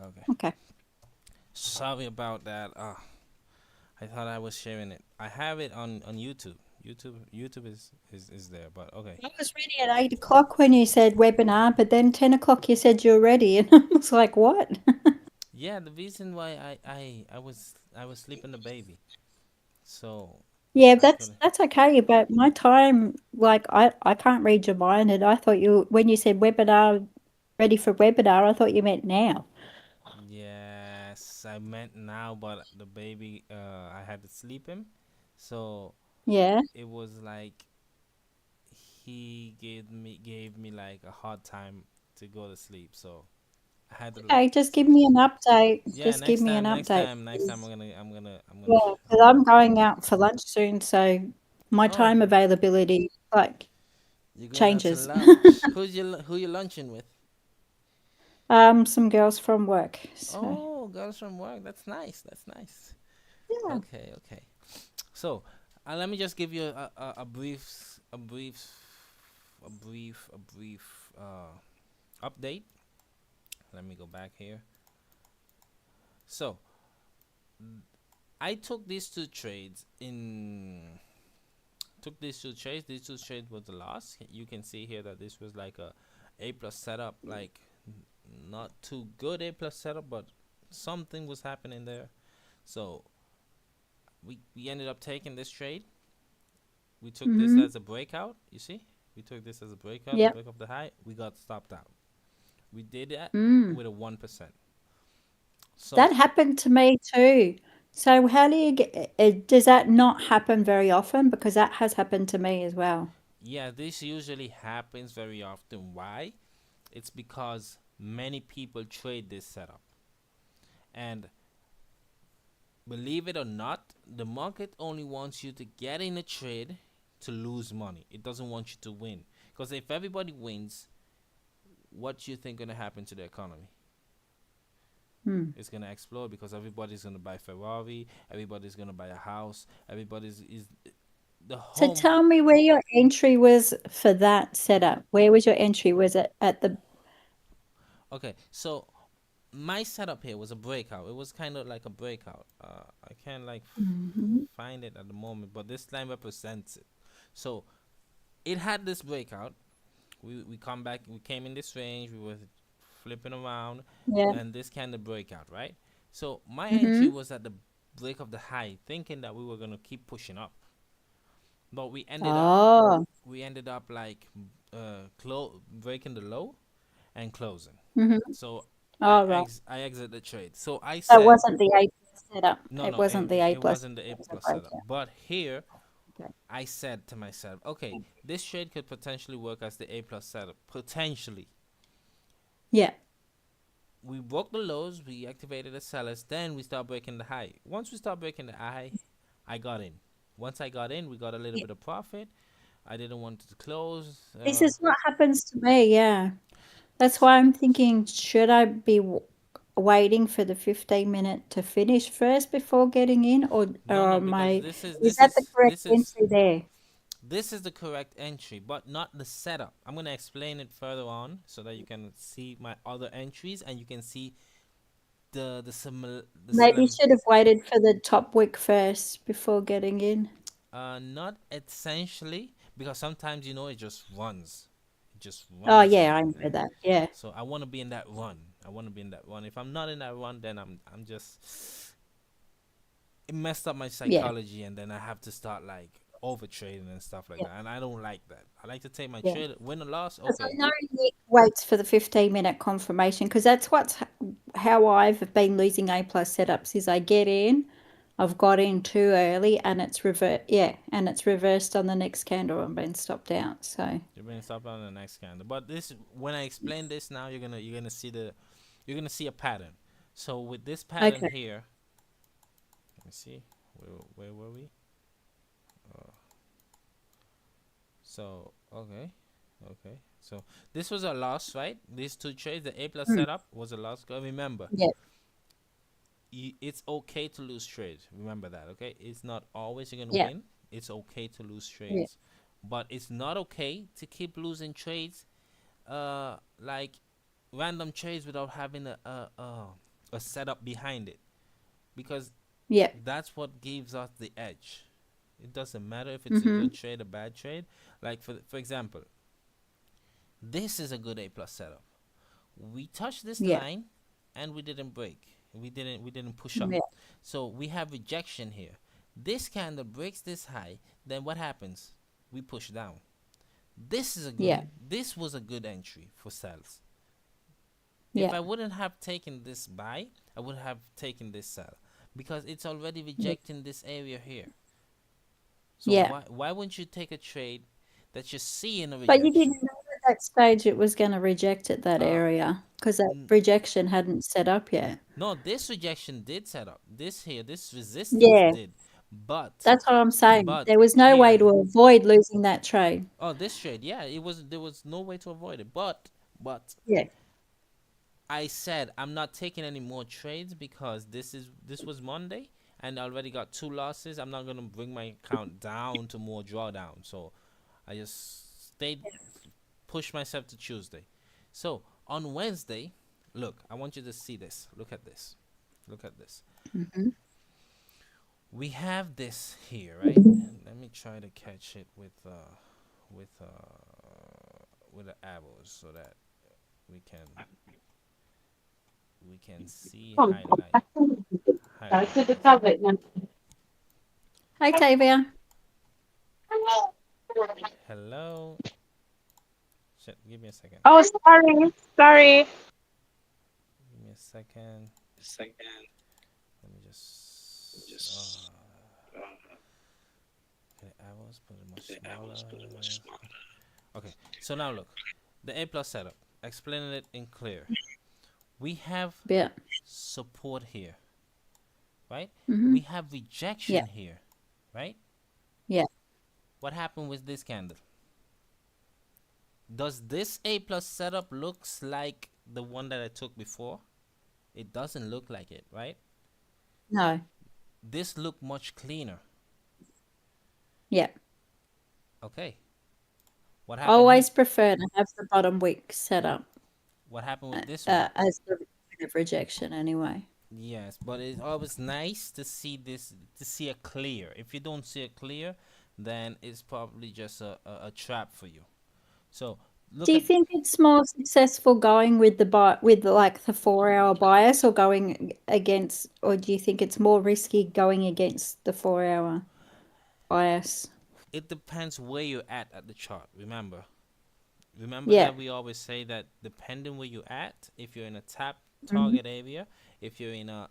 Okay. Okay. Sorry about that. I thought I was sharing it. I have it on YouTube. YouTube is there, but okay. I was ready at 8 o'clock when you said webinar, but then 10 o'clock you said you're ready, and I was like, "What?" Yeah, the reason why I was sleeping the baby, so Yeah, I that's couldn't. that's okay, but my time, like I can't read your mind, and I thought you when you said webinar, ready for webinar, I thought you meant now. Yes, I meant now, but the baby, I had to sleep him, so Yeah. it was like he gave me like a hard time to go to sleep, so I had to like Okay, just give me an update. yeah. Just give me an update, Next time please. I'm Yeah, gonna because I'm going out for lunch soon, so my oh, time availability like you're going out to changes. lunch. Who you lunching with? Some girls from work. So Oh, girls from work. That's nice. That's nice. yeah. Okay, okay. So, let me just give you a brief update. Let me go back here. So, I took these two trades in. Took these two trades. These two trades was the loss. You can see here that this was like a plus setup, like not too good A plus setup, but something was happening there. So we ended up taking this trade. We took this Mm-hmm. as a breakout. You see, we took this as a breakout, the Yep. break of the high. We got stopped out. We did that Mm. with a 1%. That So happened to me too. So how do you get, does that not happen very often? Because that has happened to me as well. yeah, this usually happens very often. Why? It's because many people trade this setup, and believe it or not, the market only wants you to get in a trade to lose money. It doesn't want you to win. Because if everybody wins, what do you think gonna happen to the economy? Hmm. It's gonna explode because everybody's gonna buy Ferrari, everybody's gonna buy a house, everybody's is the So home. tell me where your entry was for that setup. Where was your entry? Was it at the Okay, so my setup here was a breakout. It was kind of like a breakout. I can't like Mhm. find it at the moment, but this line represents it. So it had this breakout. We come back. We came in this range. We were flipping around, Yeah. and this kind of breakout, right? So my entry Mm-hmm. was at the break of the high, thinking that we were gonna keep pushing up, but Oh. we ended up like breaking the low and closing. Mm-hmm. So Oh, right. I exit the trade. So I So it said wasn't the A plus setup. no, It no, wasn't the A it plus. wasn't the A It was a plus setup. breakout. But here Okay. I said to myself, okay, this trade could potentially work as the A plus setup. Potentially. Yeah. We broke the lows, we activated the sellers, then we start breaking the high. Once we start breaking the high, I got in. Once I got in, we got a little Yeah. bit of profit. I didn't want it to close. This is what happens to me. Yeah. That's why I'm thinking, should I be waiting for the 15-minute to finish first before getting in, No, or no, am because I, is that the correct entry there? this is the correct entry, but not the setup. I'm gonna explain it further on so that you can see my other entries and you can see the Maybe slim. should have waited for the top wick first before getting in. Not essentially because sometimes it just runs, Oh, and yeah, I know that. Yeah. so I want to be in that run. I want to be in that run. If I'm not in that run, then I'm just it messed up my Yeah. psychology, and then I have to start like over trading and stuff like Yeah. that. And I don't like that. I like to take my Yeah. trade, win or loss. Because I Okay, know Nick waits for the 15-minute confirmation because that's how I've been losing A plus setups is I get in, I've got in too early and it's and it's reversed on the next candle and been stopped out. So you're gonna stop on the next candle. But this, when I explain this now, you're gonna see a pattern. So with this pattern okay. here, let me see, where were we? Uh, so okay, okay. So this was a loss, right? These two trades, the A plus Mm, setup was a loss. Remember, yeah, it's okay to lose trades. Remember that, okay? It's not always you're gonna yeah, win. It's okay to lose yeah, trades, but it's not okay to keep losing trades. Like random trades without having a setup behind it, because yeah. that's what gives us the edge. It doesn't matter if it's a Mm-hmm. good trade or bad trade. Like for example, this is a good A plus setup. We touched this Yeah. line and we didn't break. We didn't push up. Yeah. So we have rejection here. This candle breaks this high, then what happens? We push down. Yeah. This was a good entry for sales. If Yeah. I wouldn't have taken this buy, I would have taken this sell because it's already Yeah. rejecting this area here. So Yeah. why wouldn't you take a trade that you see in a But you didn't rejection? know at that stage it was going to reject at that Uh area because that n- rejection hadn't set up yet. no, this rejection did set up. This here, this resistance Yeah. did. But That's what I'm saying. but There was no way here, to avoid losing that trade. oh, this trade, yeah, it was there was no way to avoid it. But Yeah. I said I'm not taking any more trades because this was Monday and I already got two losses. I'm not gonna bring my account down to more drawdown. So I just stayed, push myself to Tuesday. So on Wednesday, look, I want you to see this. Look at this. Look at this. Mm-hmm. We have this here, right? Let me try to catch it with with the arrows so that we can we can see highlight this. Hi, Tavia. Hello. Give me a second. Oh, sorry, sorry. Give me a second. Let me just get the arrows, put it much smaller. Okay. So now look, the A plus setup. Explaining it in clear. We have Yeah. support here, right? Mm-hmm. We have Yeah. rejection here, right? Yeah. What happened with this candle? Does this A plus setup looks like the one that I took before? It doesn't look like it, right? No. This look much cleaner. Yeah. Okay. What I happened here? always prefer to have the bottom wick set up What happened with this one? as the point of rejection anyway. Yes, but it's always nice to see this, to see it clear. If you don't see it clear, then it's probably just a trap for you. So Do look you at, think it's more successful going with like the 4 hour bias or going against, or do you think it's more risky going against the 4 hour bias? it depends where you're at the chart. Remember Yeah. that we always say that depending where you're at, if you're in a tap Hmm. target area, if you're in a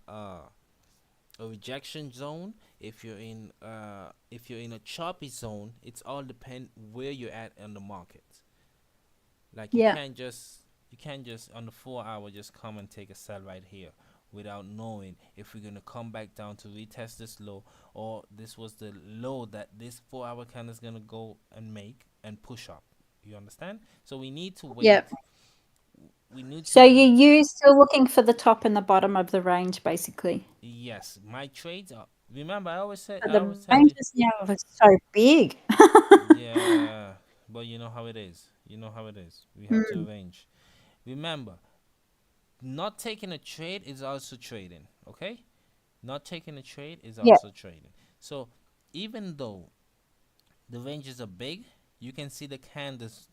rejection zone, if you're in a choppy zone, it's all depend where you're at in the market. Like Yeah. you can't just on the 4 hour just come and take a sell right here without knowing if we're gonna come back down to retest this low, or this was the low that this 4 hour candle is gonna go and make and push up. You understand? So we need to Yeah. wait. We need So to you still looking for the top and the bottom of the range basically. yes, my trades are. Remember, I always said, But I the always tell you, ranges now are so big. yeah, but you know how it is. You know how it is. We have to Mm. arrange. Remember, not taking a trade is also trading. Okay, not taking a trade is Yeah. also trading. So even though the ranges are big, you can see the candles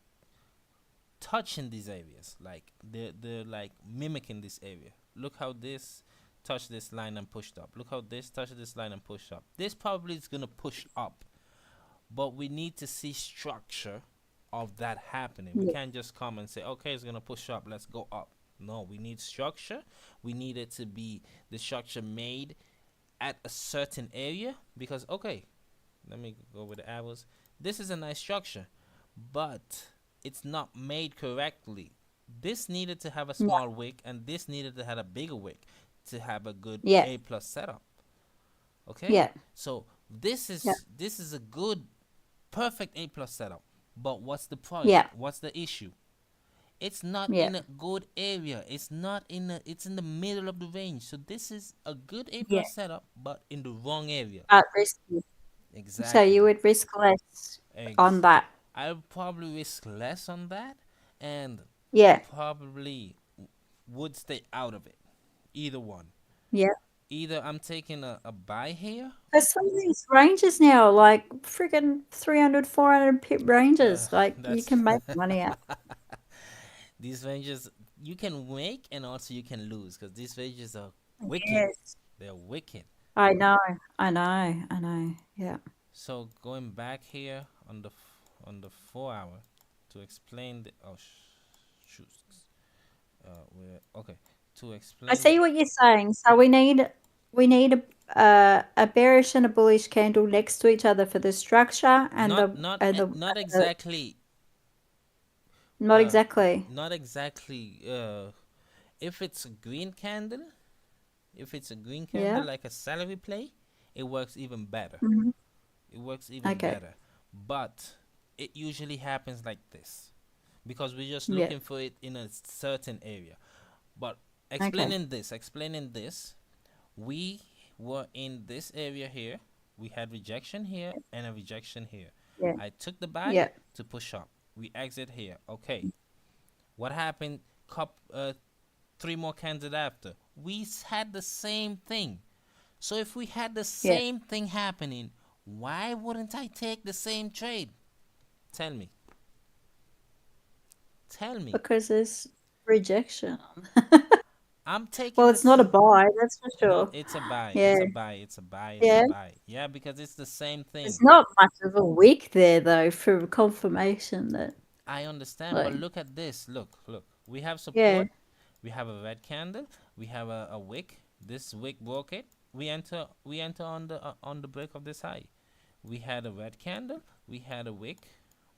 touching these areas. Like they're like mimicking this area. Look how this touched this line and pushed up. Look how this touched this line and pushed up. This probably is gonna push up, but we need to see structure of that happening. We Yeah. can't just come and say, okay, it's gonna push up, let's go up. No, we need structure. We need it to be the structure made at a certain area because okay, let me go with the arrows. This is a nice structure, but it's not made correctly. This needed to have a Yeah. small wick and this needed to have a bigger wick to have a good Yeah. A plus setup. Okay? Yeah. So this is a good perfect A plus setup. But what's the point? Yeah. What's the issue? It's not Yeah. in a good area. It's not in a, it's in the middle of the range. So this is a good A Yeah. plus setup, but in the wrong area. At risky. So you Exactly. would risk less on Eggs. that. I would probably risk less on that and Yeah. probably would stay out of it. Either one. Yeah. either I'm taking a buy here. But some of these ranges now are like friggin' 300, 400 pip Uh, ranges. Like you that's can make money out. these ranges you can make and also you can lose because these ranges are wicked. Yes. They're wicked. I know. I know. I know. Yeah. So going back here on on the 4 hour to explain the shoot we're okay to I explain the see what you're saying. So we need a bearish and a bullish candle next to each other for the structure and not the not and e- the not exactly not uh exactly. not exactly if it's a green candle, if it's a green candle Yeah. like a salary play, it works even better. Hmm. It works even Okay. better. But it usually happens like this because we're just Yeah. looking for it in a certain area. But Okay. explaining this, we were in this area here. We had rejection here and a rejection here. Yeah. I took the buy Yeah. to push up. We exit here. Okay. What happened? Three more candles after. We had the same thing. So if we had the Yeah. same thing happening, why wouldn't I take the same trade? Tell me. Tell me. Because there's rejection. I'm taking Well, it's not this. a buy, that's for No, sure. it's a buy. Yeah. It's a buy. It's a buy. It's a Yeah. buy. Yeah, because it's the same There's thing. not much of a wick there though for confirmation that I understand, but like look at this. Look, look. We have yeah. support. We have a red candle. We have a wick. This wick broke it. We enter on the break of this high. We had a red candle. We had a wick.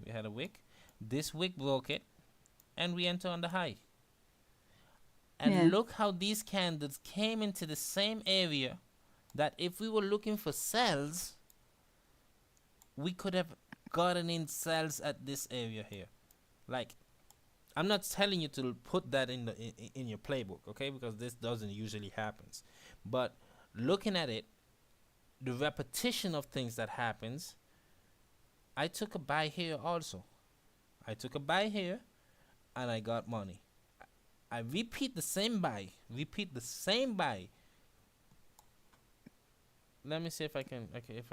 We had a wick. This wick broke it, and we enter on the high. And Yeah. look how these candles came into the same area that if we were looking for sells, we could have gotten in sells at this area here. Like, I'm not telling you to put that in your playbook, okay? Because this doesn't usually happens. But looking at it, the repetition of things that happens, I took a buy here also. I took a buy here and I got money. I repeat the same buy. Repeat the same buy. Let me see if I can. Okay, if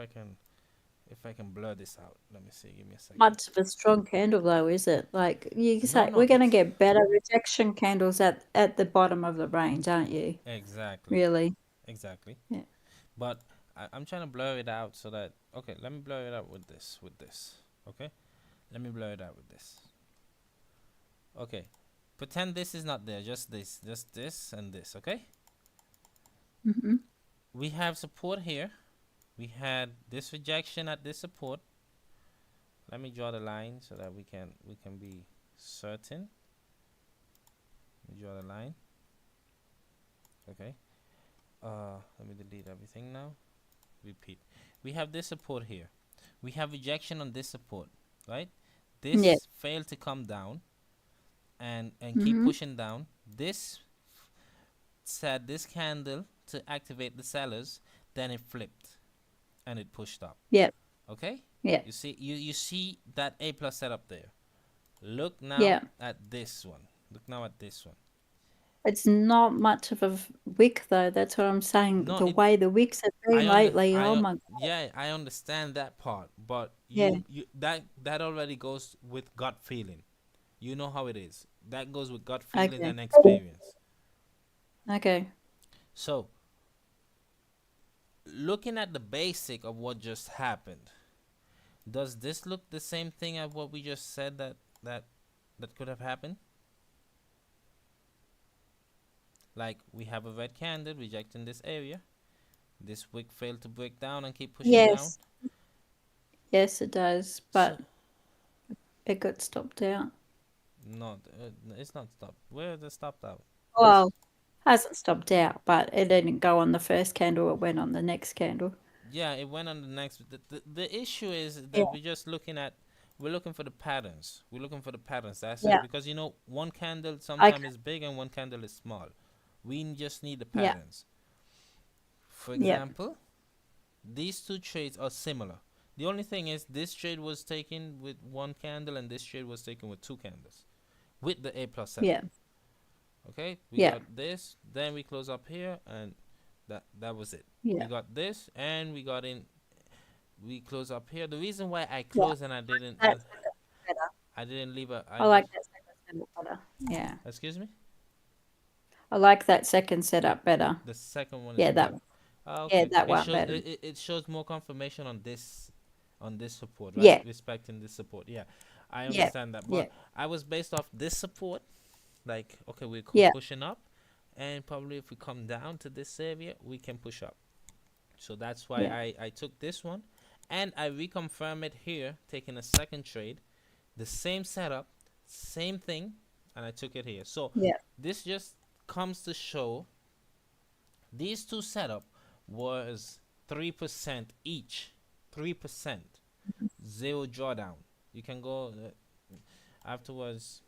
I can blur this out. Let me see. Give me a second. Much of a strong candle though, is it? Like you No, say no, we're gonna it's get better rejection candles at the bottom of the range, aren't you? exactly, Really? exactly. Yeah. But I'm trying to blur it out so that okay. Let me blur it out with this. With this. Okay. Let me blur it out with this. Okay. Pretend this is not there. Just this, and this. Okay. Mm-hmm. We have support here. We had this rejection at this support. Let me draw the line so that we can be certain. Let me draw the line. Okay. Let me delete everything now. Repeat. We have this support here. We have rejection on this support, right? Yeah. This failed to come down and keep Mm-hmm. pushing down. This said this candle to activate the sellers, then it flipped and it pushed up. Yeah. Okay? Yeah. You see that A plus setup there. Look now Yeah. at this one. Look now at this one. It's not much of a wick though. That's what I'm saying. No, The way the wicks have been lately. Oh my. yeah, I understand that part, but Yeah. you that already goes with gut feeling. You know how it is. That goes with gut feeling Okay. and experience. Okay. So, looking at the basic of what just happened, does this look the same thing as what we just said that could have happened? Like we have a red candle rejecting this area. This wick failed to break down and keep pushing down. Yes. Yes, it does. So But it got stopped out. no, it's not stopped. Where is it stopped out? Well, hasn't stopped out, but it didn't go on the first candle. It went on the next candle. Yeah, it went on the next. The issue is Yeah. that we're looking for the patterns. We're looking for the patterns. That's it. Yeah. Because one candle Okay. sometimes is big and one candle is small. We just need the Yeah. patterns. For Yeah. example, these two trades are similar. The only thing is this trade was taken with one candle and this trade was taken with two candles with the A plus setup. Yeah. Okay, we Yeah. got this. Then we close up here and That was it. We Yeah. got this, and we got in. We close up here. The reason why I Yeah. closed and I didn't That's better. I didn't leave a I like that second setup better. Yeah. excuse me. I like that second setup better. The second one is Yeah, that better. Ah, yeah, okay. that It one shows better. it shows more confirmation on this support, right? Yeah. Respecting this support. Yeah, I Yeah. understand that. Yeah. But I was based off this support. Like, okay, we're Yeah. pushing up, and probably if we come down to this area, we can push up. So that's why Yeah. I took this one, and I reconfirm it here, taking a second trade, the same setup, same thing, and I took it here. So Yeah. this just comes to show these two setup was 3% each, 3%, zero drawdown. You can go afterwards.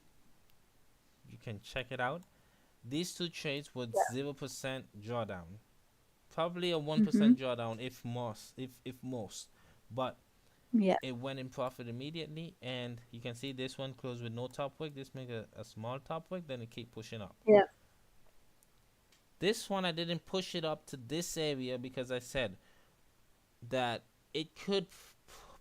You can check it out. These two trades with 0% drawdown, probably a Mm-hmm. 1% drawdown if most, but Yeah. it went in profit immediately. And you can see this one closed with no top wick. This make a small top wick, then it keep pushing up. Yeah. This one I didn't push it up to this area because I said that it could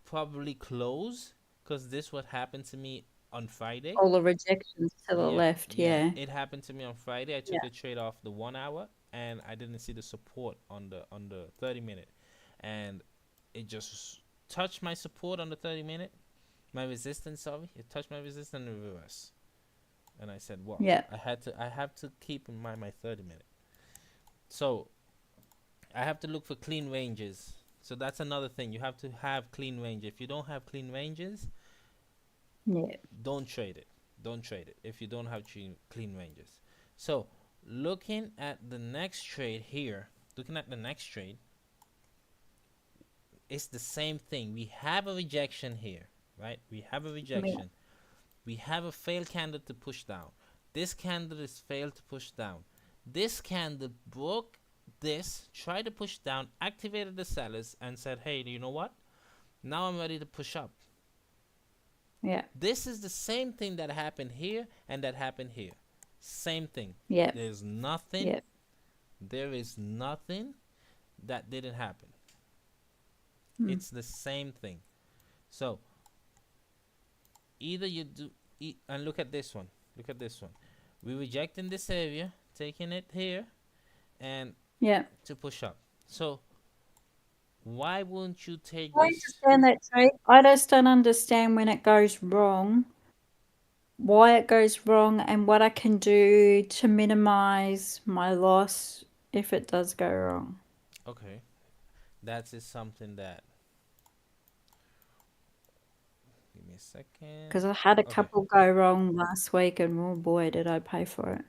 probably close, because this what happened to me on Friday. All the rejections to the Yeah, left. yeah, Yeah. it happened to me on Friday. I took Yeah. a trade off the 1 hour, and I didn't see the support on the 30 minute, and it just touched my support on the 30 minute, my resistance. Sorry, it touched my resistance in reverse, and I said, "Well, Yeah. I have to keep in mind my 30 minute." So I have to look for clean ranges. So that's another thing. You have to have clean range. If you don't have clean ranges, Yeah. don't trade it. Don't trade it if you don't have clean ranges. So looking at the next trade here, looking at the next trade, it's the same thing. We have a rejection here, right? We have a Yeah. rejection. We have a failed candle to push down. This candle is failed to push down. This candle broke this, tried to push down, activated the sellers, and said, hey, you know what? Now I'm ready to push up. Yeah. This is the same thing that happened here and that happened here. Same thing. Yeah. There's nothing. Yeah. There is nothing that didn't happen. Mm. It's the same thing. So either you do, and look at this one. Look at this one. We're rejecting this area, taking it here, and Yeah. to push up. So why wouldn't you take I this? understand that trade. I just don't understand when it goes wrong, why it goes wrong, and what I can do to minimize my loss if it does go wrong. Okay, that is something that. Give me a second. Because I had a Okay. couple go wrong last week, and oh boy, did I pay for it.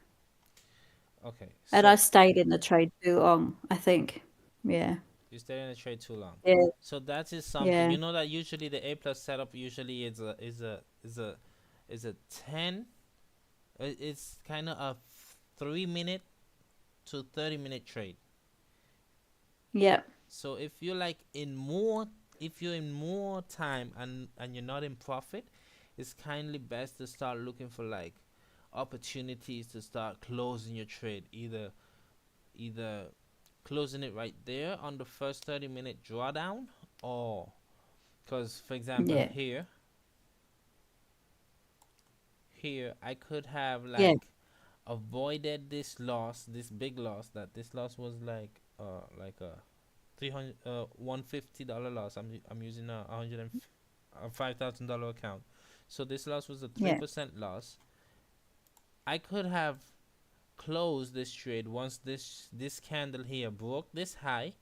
Okay. And I So stayed in the trade too long, I think. Yeah. you stay in the trade too long. Yeah. So that is something. Yeah. You know that usually the A plus setup usually is a 10. It's kind of a 3 minute to 30 minute trade. Yeah. So if you're like in more, if you're in more time and you're not in profit, it's kindly best to start looking for like opportunities to start closing your trade. Either closing it right there on the first 30-minute drawdown, or because for example Yeah. here I could have Yeah. like avoided this loss, this big loss. That this loss was like a 300 $150 loss. I'm using a $5,000 account. So this loss was a Yeah. 3% loss. I could have closed this trade once this candle here broke this high,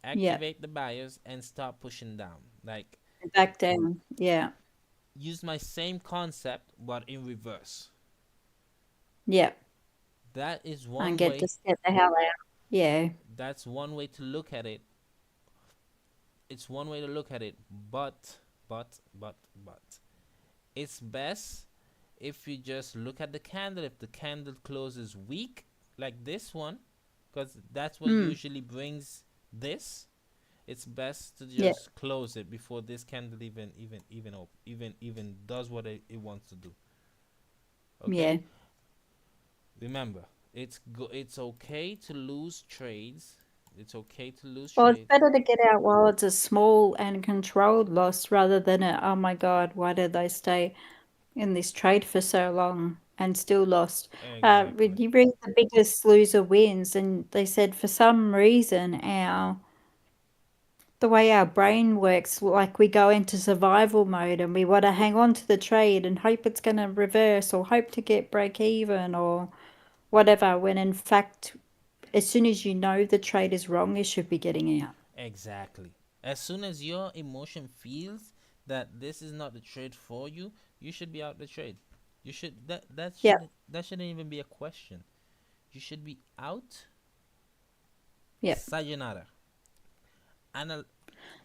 Yeah. activate the buyers, and start pushing down. Like Back down. Yeah. use my same concept but in reverse. Yeah. That is And one get way. just get the hell out. Yeah. That's one way to look at it. It's one way to look at it, but it's best if you just look at the candle. If the candle closes weak like this one, because that's what Mm. usually brings this, it's best to Yeah. just close it before this candle even does what it wants to do. Okay. Yeah. Remember, It's okay to lose trades. It's okay to lose Well, it's trades. better to get out while it's a small and controlled loss rather than a, oh my God, why did they stay in this trade for so long and still lost? Exactly. When you read The Biggest Loser Wins, and they said for some reason the way our brain works, like we go into survival mode and we want to hang on to the trade and hope it's going to reverse or hope to get break even or whatever, when in fact, as soon as you know the trade is wrong, you should be getting out. Exactly. As soon as your emotion feels that this is not the trade for you, you should be out the trade. You should Yeah, that shouldn't even be a question. You should be out. yeah. Sayonara. And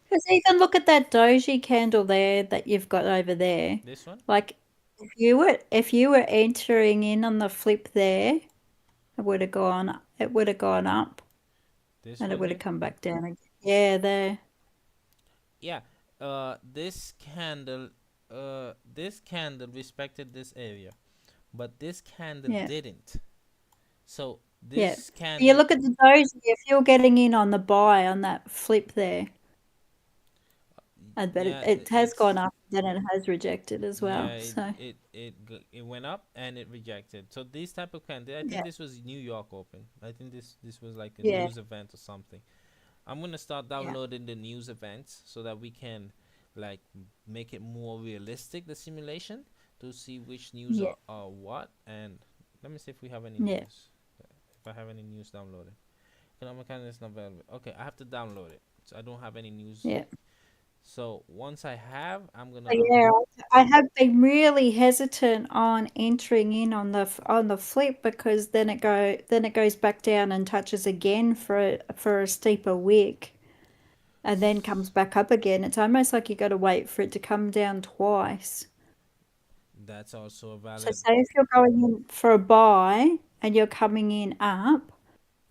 Because even look at that doji candle there that you've got over there. this one, Like if you were entering in on the flip there, it would have gone up this and it one would have here. come back down again. Yeah, there. Yeah. This candle respected this area, but this candle Yeah. didn't. So Yeah. this You candle, look at the doji, if you're getting in on the buy on that flip there, I bet it, yeah, it has it's gone up, then it has rejected as yeah, well. So it went up and it rejected. So these type of candle, I think yeah, this was New York Open. I think this was like a yeah, news event or something. I'm gonna start yeah, downloading the news events so that we can like make it more realistic the simulation to see which news yeah, are what. And let me see if we have any yeah, news. If I have any news downloaded. Economic calendar is not available. Okay, I have to download it. So I don't have any news. yeah. So once I have, I'm gonna So yeah, I have been really hesitant on entering in on the flip because then it goes back down and touches again for a steeper wick and then comes back up again. It's almost like you got to wait for it to come down twice. That's also a So valid. say if you're going in for a buy and you're coming in up,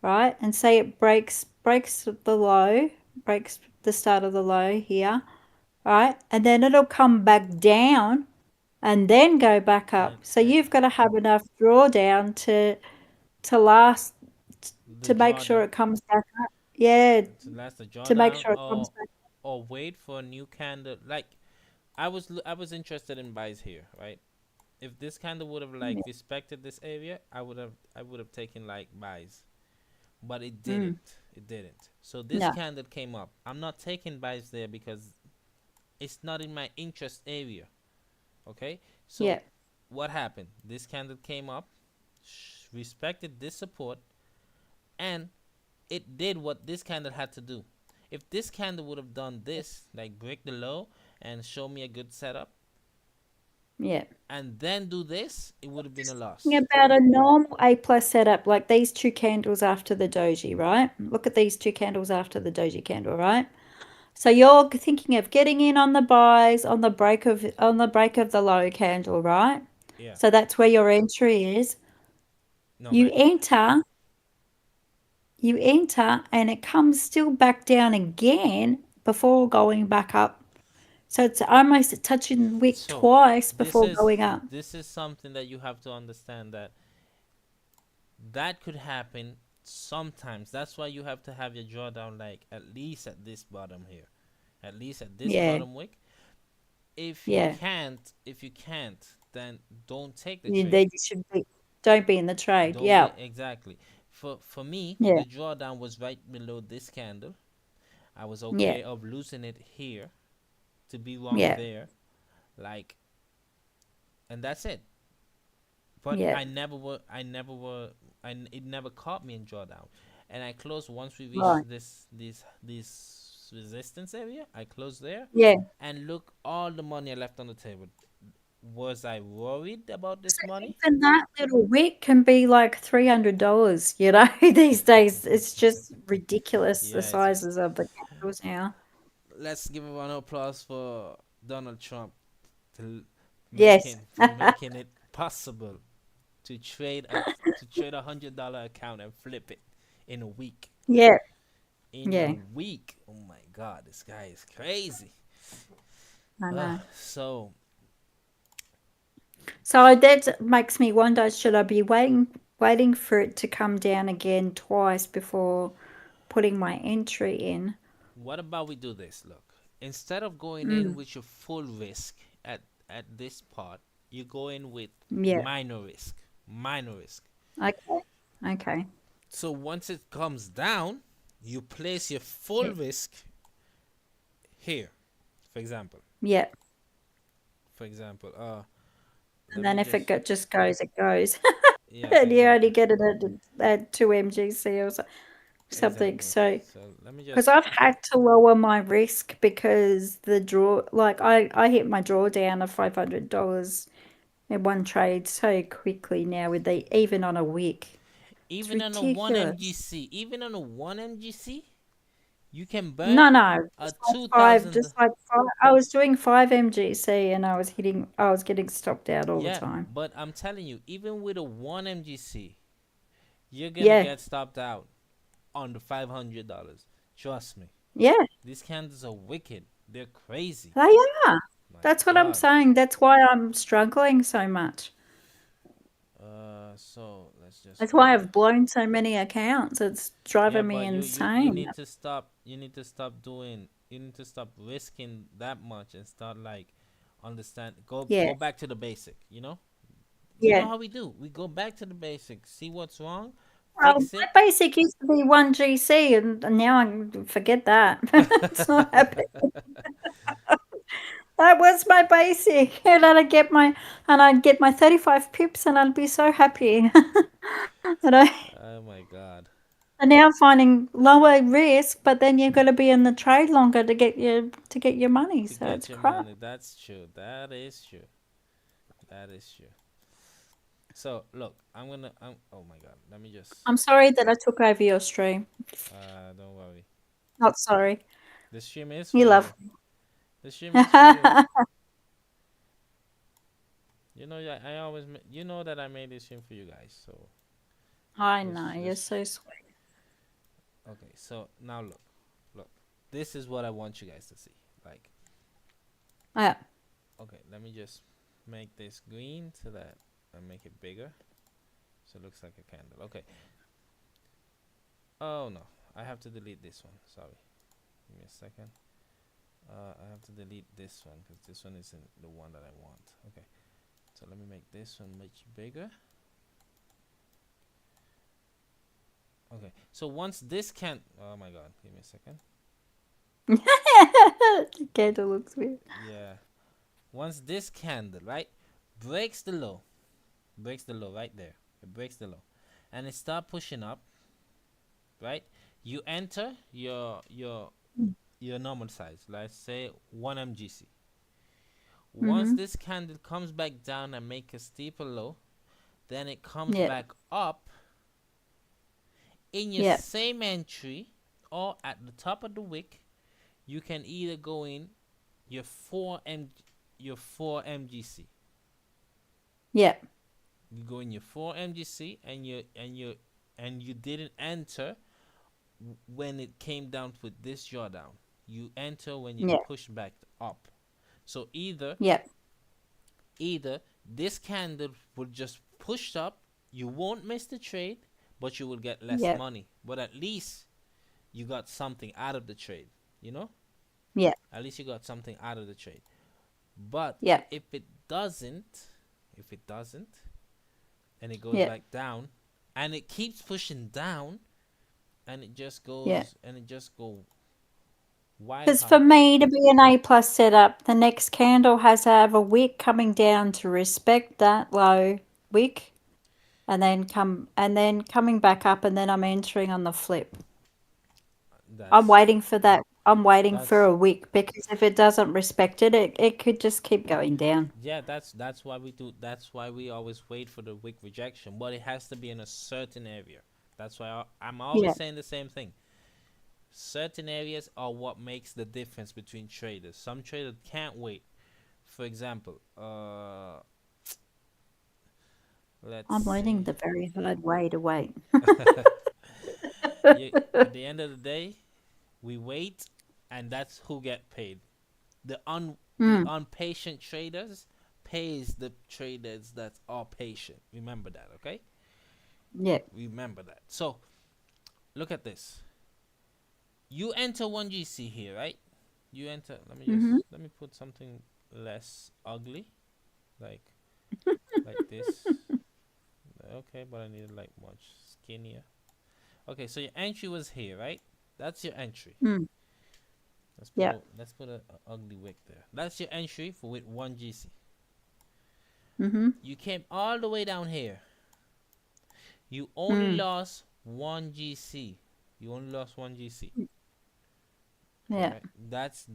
right? And say it breaks the low, breaks the start of the low here, right? And then it'll come back down and then go back up. And, So you've got to have enough drawdown to last the to make sure drawdown it comes back up. Yeah, to last the to make drawdown, sure it comes back. or wait for a new candle. Like I was interested in buys here, right? If this candle would have like Yeah. respected this area, I would have taken like buys, but it Mm, didn't. It didn't. So this no. candle came up. I'm not taking buys there because it's not in my interest area. Okay. So Yeah. what happened? This candle came up, respected this support, and it did what this candle had to do. If this candle would have done this, like break the low and show me a good setup, Yeah. and then do this, it would have been a Thinking loss. about a normal A plus setup, like these two candles after the doji, right? Look at these two candles after the doji candle, right? So you're thinking of getting in on the buys on the break of the low candle, right? Yeah. So that's where your entry is. No, You my enter, you enter, and it comes still back down again before going back up. So it's almost touching the wick so twice this before is going up. this is something that you have to understand that that could happen sometimes. That's why you have to have your drawdown like at least at this bottom here, at least at this Yeah, bottom wick. yeah. If you can't, then don't take the You, trade. they should be. Don't be in the trade. Don't Yeah, be exactly. For me, yeah, the drawdown was right below this candle. I was yeah, okay of losing it here to be wrong yeah, there, like, and that's it. But yeah. it never caught me in drawdown, and I closed once we Right. reached this resistance area. I closed there, Yeah. and look all the money I left on the table. Was I worried about this So money? even that little wick can be like $300, these days. It's just ridiculous the Yeah, it's sizes of the candles now. let's give a round of applause for Donald Trump to Yes. making it possible to trade $100 account and flip it in a week. Yeah. In a Yeah. week, oh my God, this guy is crazy. I know. So So that makes me wonder, should I be waiting waiting for it to come down again twice before putting my entry in. What about we do this? Look, instead of going in Mm, with your full risk at this part, you go in with yeah. minor risk. Minor risk. Okay. Okay. So once it comes down, you place your full Yeah. risk here. For example. Yeah. For example. And Let then me if it just just goes, it goes. yeah, And you only exactly. get it at 2 MGC or something. Exactly. So, So let me because just I've had to lower my risk because the draw, like I hit my drawdown of $500 in one trade so quickly now with the even on a week. It's even on a one ridiculous. MGC, even on a one MGC, you can burn No, no, a just like five, 2,000. just like five. I was doing 5 MGC and I was getting stopped out all the Yeah, time. but I'm telling you, even with a one MGC, you're gonna Yeah, get stopped out on the $500. Trust me. yeah, These candles are wicked. They're crazy. they are. My That's what I'm God. saying. That's why I'm struggling so much. So let's just That's go why back. I've blown so many accounts. It's Yeah, driving me but you insane. need to stop. You need to stop doing. You need to stop risking that much and start like understand. Yeah, Go back to the basic. You know yeah. how we do. We go back to the basics. See what's wrong. Well, Fix my it. basic used to be 1 GC, and now I forget that. It's not happening. That was my basic, and I'd get my 35 pips, and I'd be so happy. And I Oh my God. and now I'm finding lower risk, but then you've got to be in the trade longer to get your money. To So get it's your crap. money. That's true. That is true. That is true. So look, I'm gonna. Oh my God. Let me just. I'm sorry that I took over your stream. Don't worry. Not sorry. The stream is for You you. love The stream me. is for you. Yeah, I always. You know that I made this stream for you guys. So I let's know, you're just. so sweet. Okay. So now look, look. This is what I want you guys to see. Like, Yeah. okay. Let me just make this green so that I make it bigger, so it looks like a candle. Okay. Oh no, I have to delete this one. Sorry. Give me a second. I have to delete this one because this one isn't the one that I want. Okay. So let me make this one much bigger. Okay. So once this can, oh my God, give me a second. The candle looks weird. Yeah. Once this candle, right, breaks the low right there. It breaks the low, and it start pushing up, right? You enter your normal size. Let's say 1 MGC. Once Mm-hmm. this candle comes back down and make a steeper low, then it comes Yeah. back up in your Yeah. same entry or at the top of the wick. You can either go in your 4 MGC. Yeah. You go in your 4 MGC and you didn't enter when it came down with this drawdown. You enter when it Yeah. pushed back up. So Yeah. either this candle will just push up, you won't miss the trade, but you will get less Yeah. money. But at least you got something out of the trade, you know? Yeah. At least you got something out of the trade. But Yeah. if it doesn't, and it goes Yeah. back down, and it keeps pushing down, and Yeah. it just go white Because for hot. me to be an A plus setup, the next candle has to have a wick coming down to respect that low wick, and then coming back up, and then I'm entering on the flip. I'm That's waiting for that. I'm waiting for that's a wick because if it doesn't respect it, it could just keep going down. yeah, that's why we do. That's why we always wait for the wick rejection, but it has to be in a certain area. That's why I'm always Yeah. saying the same thing. Certain areas are what makes the difference between traders. Some traders can't wait. For example, let's I'm learning see. the very hard way to wait. At the end of the day, we wait, and that's who get paid. The Mm, impatient traders pays the traders that are patient. Remember that, okay? Yeah. Remember that. So look at this. You enter 1GC here, right? You enter. Mm-hmm. Let me put something less ugly, like this. Okay, but I need it like much skinnier. Okay, so your entry was here, right? That's your entry. Mm. Yeah. Let's put a ugly wick there. That's your entry for with 1GC. Mm-hmm. You came all the way down here. You only Mm. lost 1GC. You only lost 1GC. All Yeah. right. That's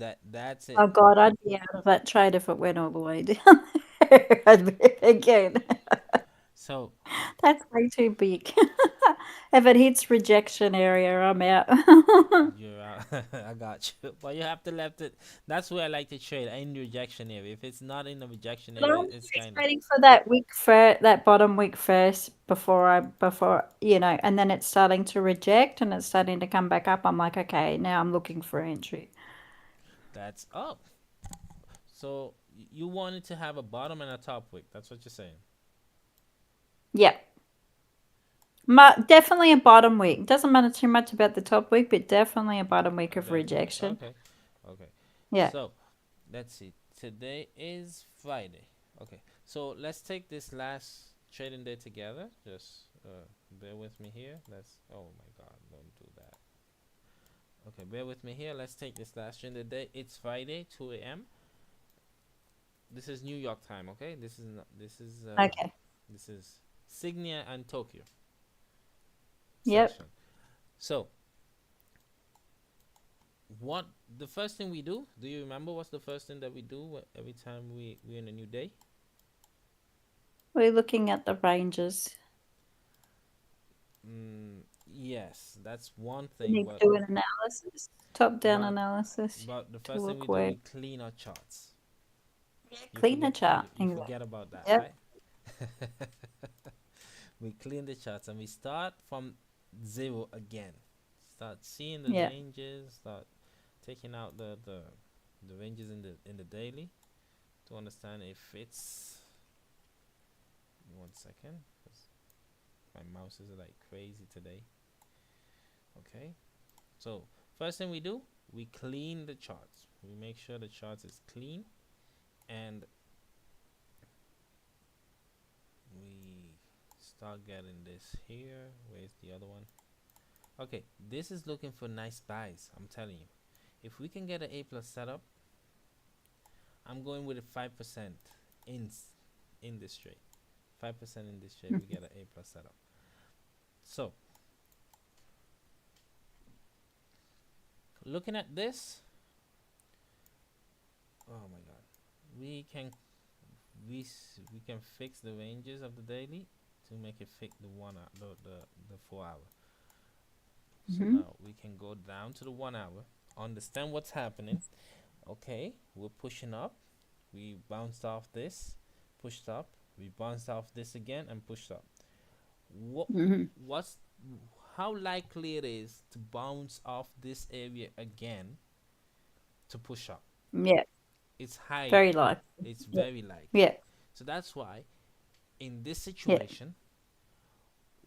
it. Oh God, I'd be out of that trade if it went all the way down there. I'd be again. So That's way too big. If it hits rejection area, I'm out. you're out. I got you. But you have to left it. That's where I like to trade in the rejection area. If it's not in the rejection But I area, was it's just kind of waiting for that wick first, that bottom wick first before and then it's starting to reject and it's starting to come back up. I'm like, okay, now I'm looking for entry. that's up. So you wanted to have a bottom and a top wick. That's what you're saying. Yep. Definitely a bottom wick. Doesn't matter too much about the top wick, but definitely a bottom wick of Definitely. rejection. Okay. Okay. Yeah. So let's see. Today is Friday. Okay. So let's take this last trading day together. Just bear with me here. Let's. Oh my God! Don't do that. Okay. Bear with me here. Let's take this last trading day. It's Friday, 2 a.m. This is New York time. Okay. This is not. Okay. This is Signia and Tokyo Yep. session. So what the first thing we do? Do you remember what's the first thing that we do every time we're in a new day? We're looking at the ranges. Yes, that's one We thing. need to do an analysis, top-down But analysis but the to first thing we look do, where. we clean our charts. Yeah, You clean the forget chart. you Exactly. forget about that, Yep. right? We clean the charts and we start from zero again. Start seeing the Yeah. ranges. Start taking out the ranges in the daily to understand if it's. 1 second, 'cause my mouse is like crazy today. Okay, so first thing we do, we clean the charts. We make sure the charts is clean, and we start getting this here. Where's the other one? Okay, this is looking for nice buys. I'm telling you, if we can get an A plus setup, I'm going with a 5% in in this trade. 5% in this trade, we get an A plus setup. So looking at this, oh my God, we can we can fix the ranges of the daily to make it fit the 1 hour, the 4 hour. So Mm-hmm. now we can go down to the 1 hour, understand what's happening. Okay, we're pushing up. We bounced off this, pushed up. We bounced off this again and pushed up. What Mm-hmm. what's how likely it is to bounce off this area again to push up? Yeah. It's high. Very likely. It's Yeah. very likely. Yeah. So that's why in this Yeah. situation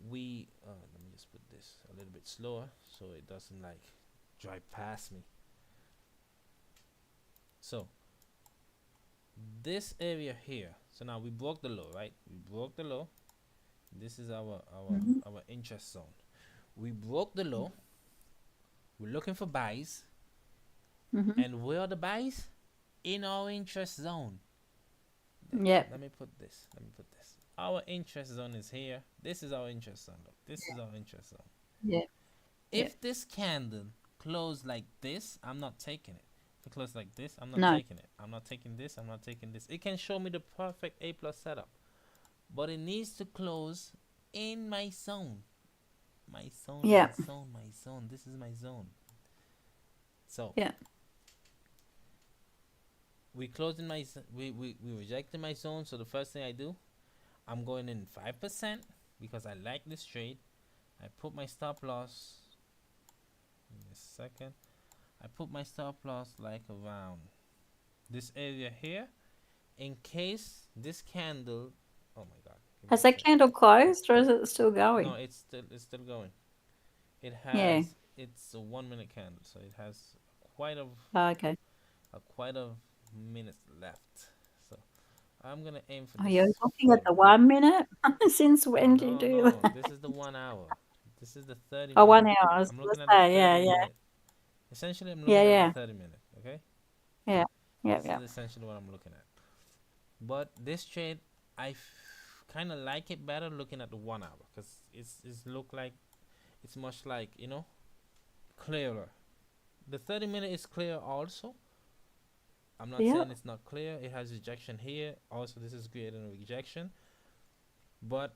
we let me just put this a little bit slower so it doesn't like drive past me. So this area here, so now we broke the low, right? We broke the low. This is Mm-hmm. our interest zone. We broke the low. We're looking for buys. Mm-hmm. And where are the buys? In our interest zone. Yeah. Let me put this. Our interest zone is here. This is our interest zone. Look, this is our interest zone. Yeah. Yeah. If this candle closed like this, I'm not taking it. If it closed like this, I'm not No. taking it. I'm not taking this. I'm not taking this. It can show me the perfect A plus setup, but it needs to close in my zone. My zone, Yeah. my zone, my zone. This is my zone. So Yeah. we closed in my we rejected my zone. So the first thing I do, I'm going in 5% because I like this trade. I put my stop loss. Give me a second. I put my stop loss like around this area here, in case this candle. Oh my God! Give me Has a that second. candle closed or is it still No, going? it's still going. It Yeah. has it's a 1 minute candle, so it has quite a Oh, okay. quite a minutes left. So I'm gonna aim for Oh, you're this looking at 40 the minute. 1 minute? Since when do you No, do no, that? this is the 1 hour. This is the 30 Oh, minute. 1 hour. I was I'm gonna looking at the say, yeah, 30 yeah, minute. Essentially, I'm yeah, looking at the yeah, 30 minute. Okay, yeah, yeah, this is yeah. essentially what I'm looking at. But this trade, I kind of like it better looking at the 1 hour because it's look like it's much like clearer. The 30 minute is clear also. I'm not Yeah. saying it's not clear. It has rejection here. Also, this is creating a rejection. But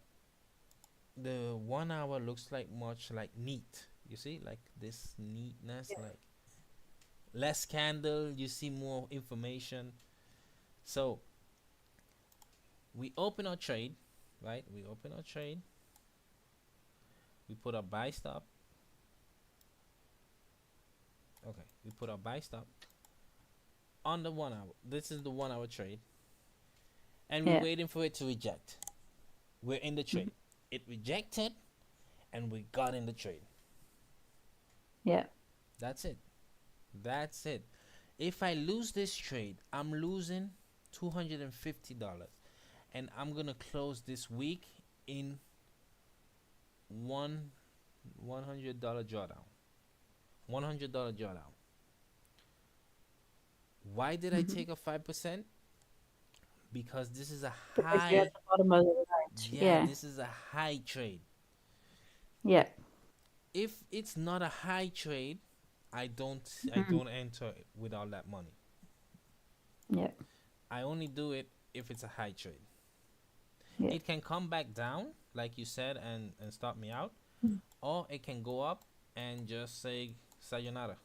the 1 hour looks like much like neat. You see, like this neatness, like less candle. You see more information. So we open our trade, right? We open our trade. We put our buy stop. Okay, we put our buy stop on the 1 hour. This is the 1 hour trade, and we're Yeah. waiting for it to reject. We're in the Mhm. trade. It rejected, and we got in the trade. Yeah. That's it. That's it. If I lose this trade, I'm losing $250, and I'm gonna close this week in one $100 drawdown. $100 drawdown. Why did I Hmm. take a 5%? Because this is a Because you're at high. the bottom of the range. Yeah, Yeah. this is a high trade. Yeah. If it's not a high trade, I Mm. don't enter it with all that money. Yeah. I only do it if it's a high trade. Yeah. It can come back down, like you said, and stop me out, Mm. or it can go up and just say sayonara.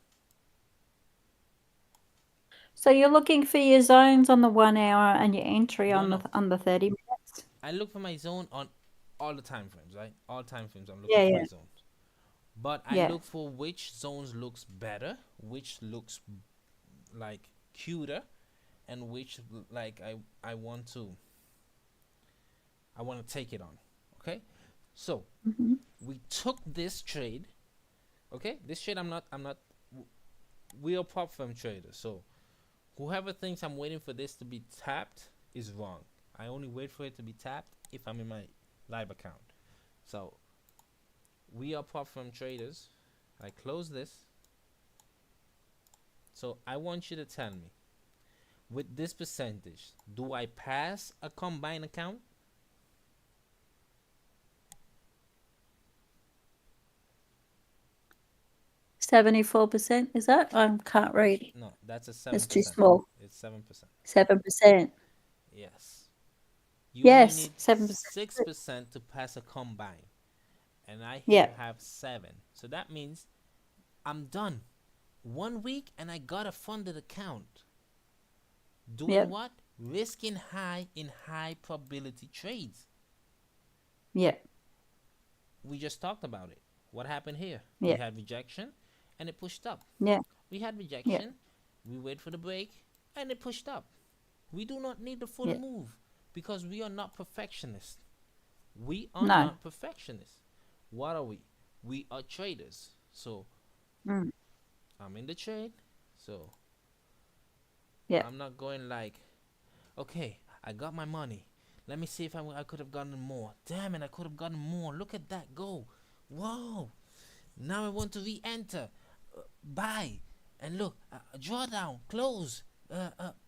So you're looking for your zones on the 1 hour and your entry No, on no. the 30 minutes. I look for my zone on all the time frames, right? All time frames. I'm looking Yeah. for my Yeah. zones, but I Yeah. look for which zones looks better, which looks like cuter, and which like I want to take it on. Okay, so Hmm. we took this trade. Okay, this trade I'm not. We are prop firm traders, so whoever thinks I'm waiting for this to be tapped is wrong. I only wait for it to be tapped if I'm in my live account. So we are prop firm traders. I close this. So I want you to tell me, with this percentage, do I pass a combined account? 74%, is that? I can't read. No, that's a It's too 7%. small. It's 7%. 7%. Yes. You only Yes, need 7%. 6% to pass a combine. And I Yeah. here have 7. So that means I'm done. 1 week and I got a funded account. Doing Yeah. what? Risking high in high probability trades. Yeah. We just talked about it. What happened here? We Yeah. had rejection and it pushed up. Yeah. We had Yeah. rejection. We wait for the break and it pushed up. We do not need the full Yeah. move because we are not perfectionists. We are No. not perfectionists. What are we? We are traders. So Mm. I'm in the trade. So Yeah. I'm not going like, okay, I got my money. Let me see if I could have gotten more. Damn it, I could have gotten more. Look at that go. Whoa. Now I want to re-enter. Buy. And look, draw down, close,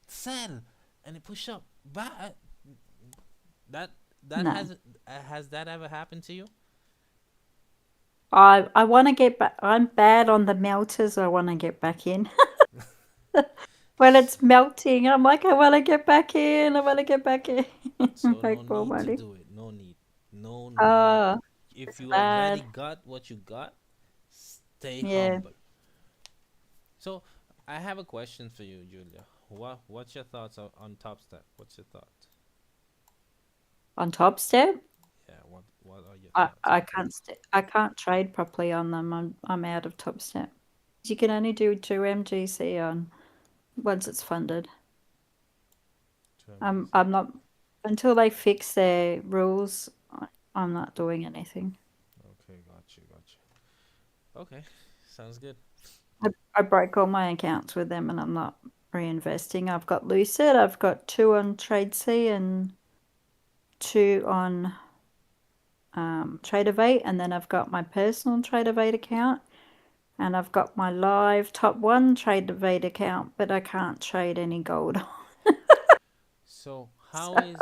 sell, and it push up. Buy. That that No. has that ever happened to you? I want to get back. I'm bad on the melters. I want to get back in. When it's melting, I'm like, I want to get back in. I want to get back in. So no Make more need to money. do it. No need. No need. Oh, If it's you already bad. got what you got, stay Yeah. humble. So I have a question for you, Julia. What's your thoughts on Top Step? What's your thought? On Top Step, Yeah, what are your I, thoughts I on Top can't Step? I can't trade properly on them. I'm out of Top Step. You can only do 2 MGC on once it's funded. To MGC? I'm not. Until they fix their rules, I'm not doing anything. Okay, got you, got you. Okay, sounds good. I broke all my accounts with them and I'm not reinvesting. I've got Lucid, I've got two on Trade C and two on Tradeovate, and then I've got my personal Tradeovate account, and I've got my live top one Tradeovate account, but I can't trade any gold. So So,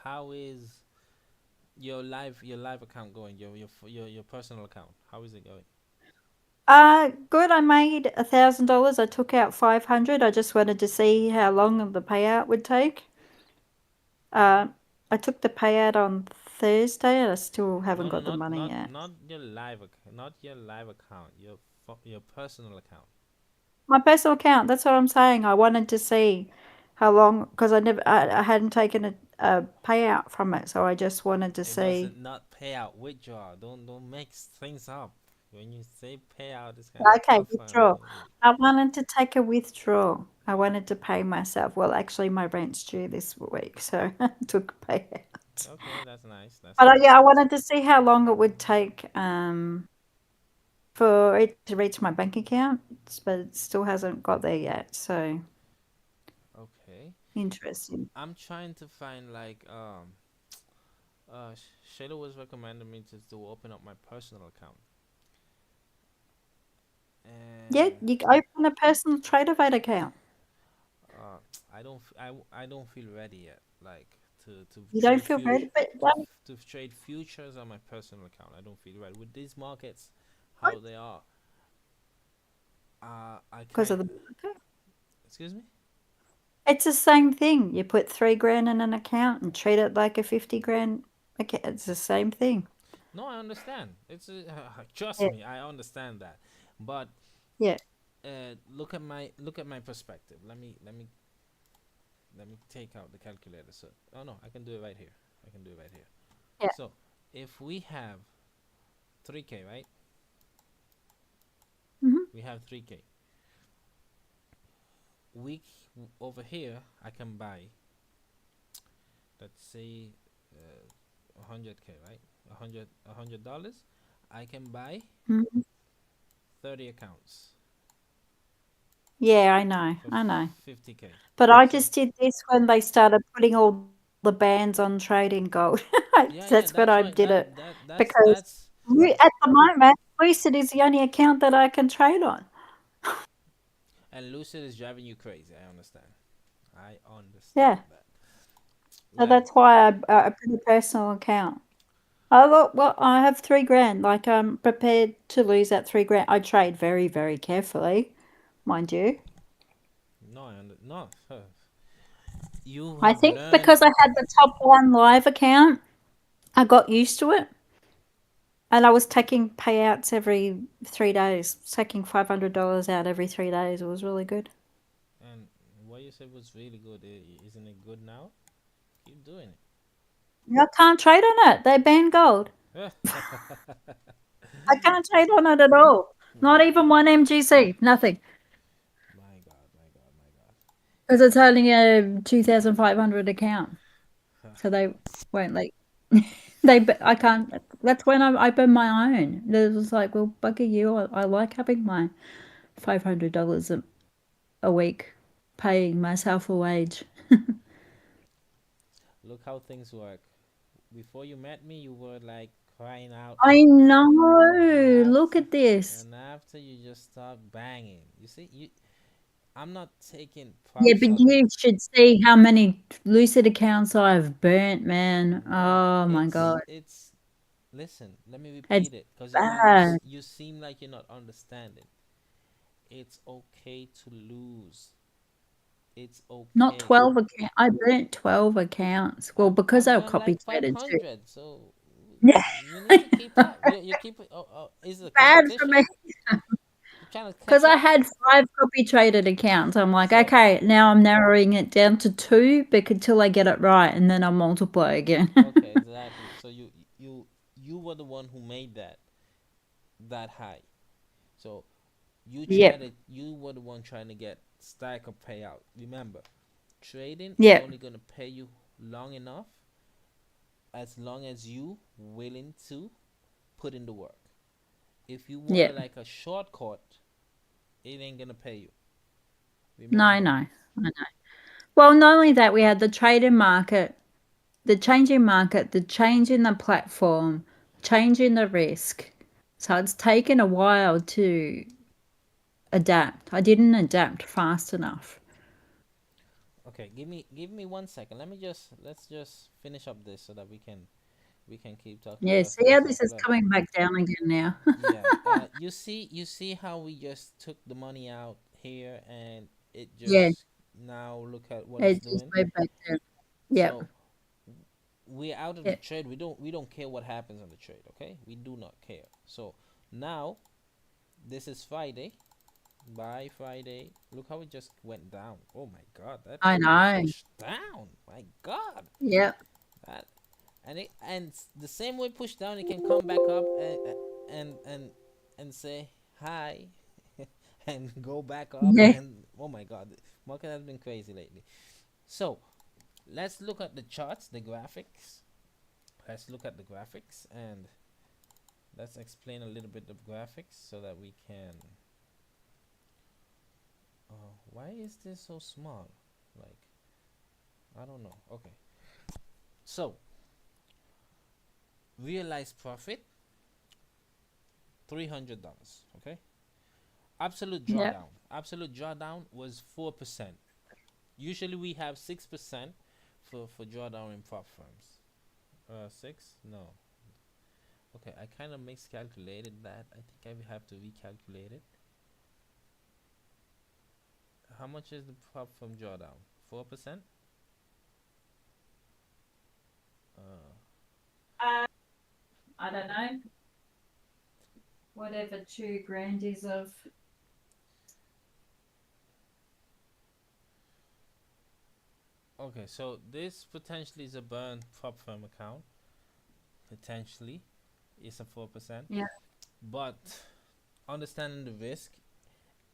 how is your live account going? Your personal account. How is it going? good. I made $1,000. I took out 500. I just wanted to see how long the payout would take. Uh, I took the payout on Thursday, and I still No, haven't no, got the money yet. not your not your live account. Your personal account. My personal account. That's what I'm saying. I wanted to see how long because I hadn't taken a payout from it, so I just wanted to It see. doesn't not pay out withdrawal. Don't mix things up. When you say payout, it's kind of Okay, tough. withdraw. I wanted to take a withdrawal. I wanted to pay myself. Well, actually, my rent's due this week, so I took a payout. Okay, that's nice. That's But nice. yeah, I wanted to see how long it would take for it to reach my bank account, but it still hasn't got there yet. So Okay, interesting. I'm trying to find like Shayla was recommending me to open up my personal account, Yeah, and you can open a personal Tradeovate account. uh, I don't feel ready yet. Like to You don't trade feel ready, but like, to trade futures on my personal account. I don't feel ready with these markets, what? how they are. I Because of can't. the market. Excuse me. It's the same thing. You put 3 grand in an account and treat it like a 50 grand account. It's the same thing. No, I understand. It's trust Yeah, me, I understand that. But yeah, look at my perspective. Let me take out the calculator. So, oh no, I can do it right here. I can do it right here. yeah. So, if we have 3K, right? Hmm. We have 3K. We over here, I can buy. Let's say, 100K, right? $100. I can buy Hmm. 30 accounts Yeah, I know, for I know. 50K. But I So just did this when they started putting all the bans on trading gold. yeah, That's when that's I why did it because that's at the moment, Lucid is the only account that I can trade on. and Lucid is driving you crazy. I understand. I Yeah, understand that. so Well, that's why I put a personal account. I look, well, I have 3 grand. Like I'm prepared to lose that 3 grand. I trade very, very carefully, mind you. no, no. You I have think learned, because I had the top one live account, I got used to it. And I was taking payouts every 3 days, taking $500 out every 3 days. It was really good. and what you said was really good. Isn't it good now? Keep doing I can't trade on it. They banned gold. it. I can't trade on it at all. Not My even God, one MGC. Nothing. my God, my God, my Because it's only a 2,500 account. God. So they won't let I can't. That's when I opened my own. It was like, well, bugger you. I like having my $500 a week, paying myself a wage. Look how things work. Before you met me, you were like crying out, I and know. Look after at this. you just start banging. You see, I'm not taking Yeah, props but of you should see how many Lucid accounts I've burnt, man. no. Oh my God. It's listen. Let me It's repeat it because bad. you seem like you're not understanding. It's okay to lose. It's Not okay. 12 account. I burnt 12 accounts. Well, because I've they were done copy like traded too. 500, so Yeah. you need to keep up. You keep it. Is it a Bad for competition? me. You're trying to Because catch I up. had 5 copy traded accounts. I'm like, So okay, now I'm narrowing it down to two, but until I get it right, and then I'll multiply again. okay, exactly. So you were the one who made that high. So Yep. you were the one trying to get stack of payout. Remember, Trading is Yeah. only gonna pay you long enough as long as you willing to put in the work. If you Yeah. want like a shortcut, it ain't gonna pay you. No, Remember. no. I know. Well, not only that, we had the trading market, the changing market, the change in the platform, change in the risk. So it's taken a while to adapt. I didn't adapt fast enough. Okay, give me 1 second. Let's just finish up this so that we can keep talking Yeah, about see some how stuff. this is Look, coming back down again now. yeah. You see how we just took the money out here and it Yeah, just now look at what it's it just doing. went back down. Yep. So we're out of the Yeah. trade. We don't care what happens on the trade. Okay, we do not care. So now this is Friday. By Friday, look how it just went down. Oh my God, that I thing know. pushed down. My God, Yep. that the same way pushed down, it can come back up and say hi, and go back up Yeah. and oh my God, the market has been crazy lately. So let's look at the charts, the graphics. Let's look at the graphics and let's explain a little bit of graphics so that we can. Why is this so small? Like, I don't know. Okay. So, realized profit $300. Okay. Absolute Yep. drawdown. Absolute drawdown was 4%. Usually we have 6% for drawdown in prop firms. Six? No. Okay, I kind of miscalculated that. I think I will have to recalculate it. How much is the prop firm drawdown? 4%? Uh, I don't know. Whatever 2 grand is of. okay, so this potentially is a burn prop firm account. Potentially, it's a 4%. Yeah. But understanding the risk,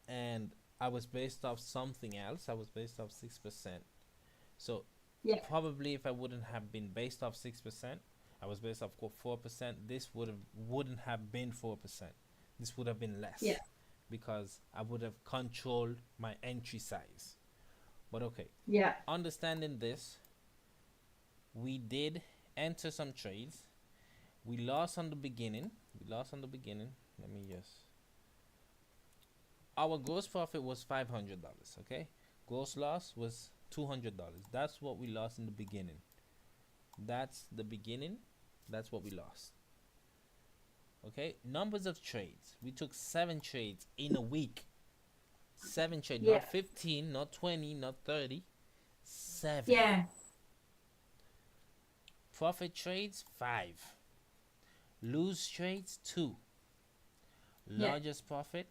and I was based off something else. I was based off 6%. So Yeah. probably if I wouldn't have been based off 6%, I was based off 4%. This wouldn't have been 4%. This would have been Yeah. less because I would have controlled my entry size. But okay, Yeah. understanding this, we did enter some trades. We lost on the beginning. We lost on the beginning. Let me just. Our gross profit was $500. Okay, gross loss was $200. That's what we lost in the beginning. That's the beginning. That's what we lost. Okay, numbers of trades. We took 7 trades in a week. 7 trades, Yeah. not 15, not 20, not 30. 7. Yeah. Profit trades 5. Lose trades 2. Yeah. Largest profit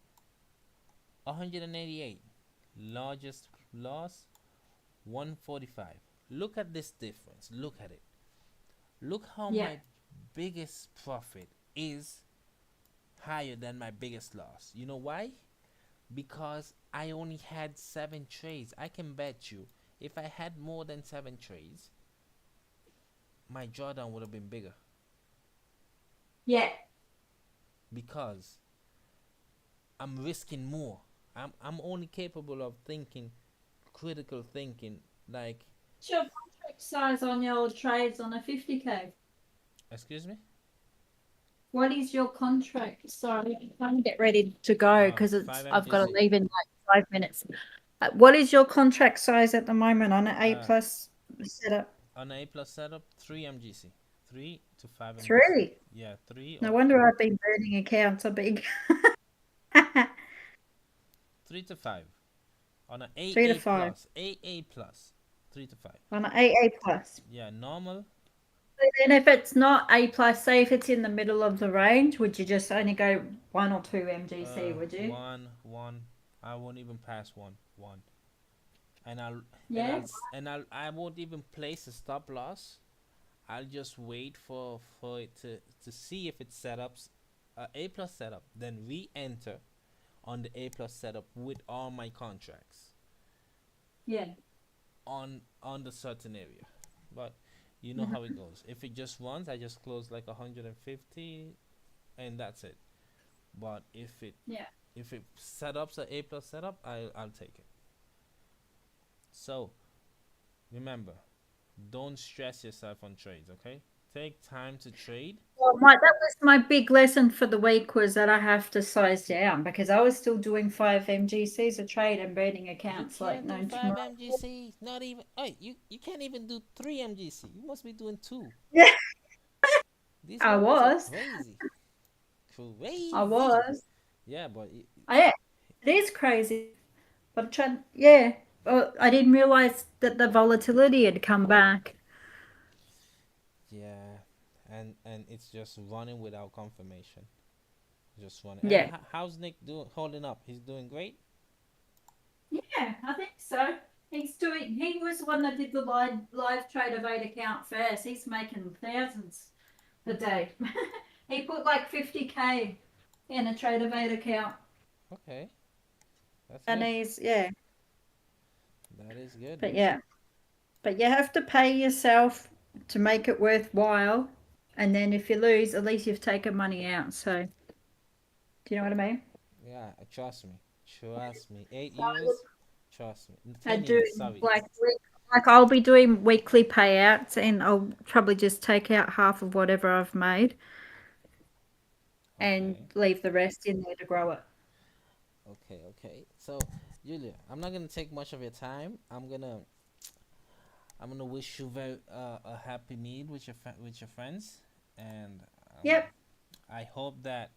188. Largest loss 145. Look at this difference. Look at it. Look how Yeah. my biggest profit is higher than my biggest loss. You know why? Because I only had 7 trades. I can bet you if I had more than 7 trades, my drawdown would have been bigger Yeah. because I'm risking more. I'm only capable of thinking critical thinking like What's your contract size on your trades on a 50K? excuse me? What is your contract? Sorry, I'm trying to get ready to go because 5 I've got to MGC. leave in like 5 minutes. What is your contract size at the moment on an A Uh plus setup? on A plus setup 3 MGC. 3 to 5 MGC. 3. Yeah, 3 No or wonder I've been burning accounts so big. 3 to 5 on an 3 to AA 5 plus. AA plus 3 to 5. on an AA plus. Yeah, normal. So then if it's not A plus, say if it's in the middle of the range, would you just only go 1 or 2 MGC, would you? One. I won't even pass one. And I'll and Yeah. I'll I won't even place a stop loss. I'll just wait for it to see if it setups A plus setup, then re-enter on the A plus setup with all my contracts. Yeah. on the certain area. But you know how Mhm. it goes. If it just runs, I just close like 150 and that's it. But Yeah. if it set up's a A plus setup, I'll take it. So remember, don't stress yourself on trades, okay? Take time to trade. Well, that was my big lesson for the week was that I have to size down because I was still doing 5 MGCs a trade and burning You accounts like can't do no five tomorrow. MGC. Not even. Hey, you can't even do three MGC. You must be doing two. Yeah, These I markets are was. crazy, I crazy. was. Yeah, but Yeah, it is crazy. But I'm trying, yeah. Well, I didn't realize that the volatility had come back. yeah, and it's just running without confirmation. Just running. And Yeah. how's Nick doing? Holding up? He's doing great. Yeah, I think so. He was the one that did the live trade of 8 account first. He's making thousands a day. He put like 50K in a trade of 8 account. Okay, that's And good. yeah, That is good. but yeah. But you have to pay yourself to make it worthwhile. And then if you lose, at least you've taken money out. So, do you know what I mean? Yeah, trust me. Trust me. Eight So I would years. Trust me. I 10 years. do Sorry. like I'll be doing weekly payouts and I'll probably just take out half of whatever I've made and Okay. leave the rest in there to grow it. Okay. Okay. So, Julia, I'm not gonna take much of your time. I'm gonna wish you a happy meal with with your friends, and Yep. I hope that.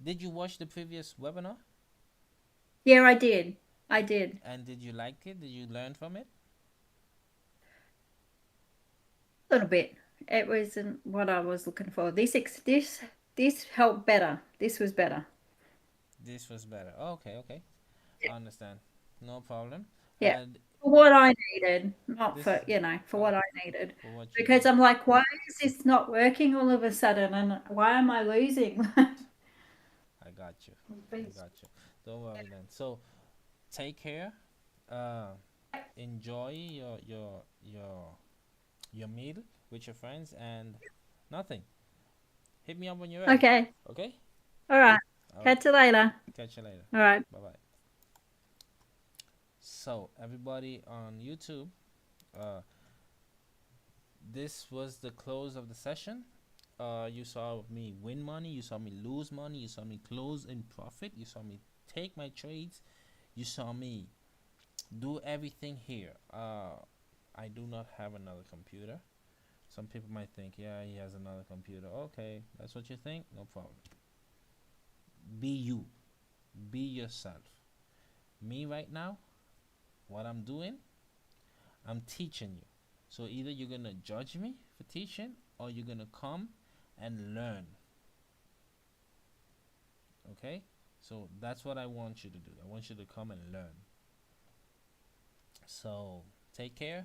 Did you watch the previous webinar? Yeah, I did. I did. And did you like it? Did you learn from it? A little bit. It wasn't what I was looking for. This helped better. This was better. This was better. Okay. Okay. I understand. No problem. Yeah. And For what I needed, not this for uh, what I needed. for what you Because need. I'm like, why is this not working all of a sudden? And why am I losing? I got you. I got you. Don't worry then. So take care. Uh, enjoy your meal with your friends and nothing. Hit me up when you're ready. Okay. Okay. All right. All right. Catch you later. Catch you later. All right. Bye bye. So everybody on YouTube, uh, this was the close of the session. You saw me win money. You saw me lose money. You saw me close in profit. You saw me take my trades. You saw me do everything here. I do not have another computer. Some people might think, yeah, he has another computer. Okay, that's what you think. No problem. Be you. Be yourself. Me right now, what I'm doing, I'm teaching you. So either you're gonna judge me for teaching, or you're gonna come and learn. Okay? So that's what I want you to do. I want you to come and learn. So take care.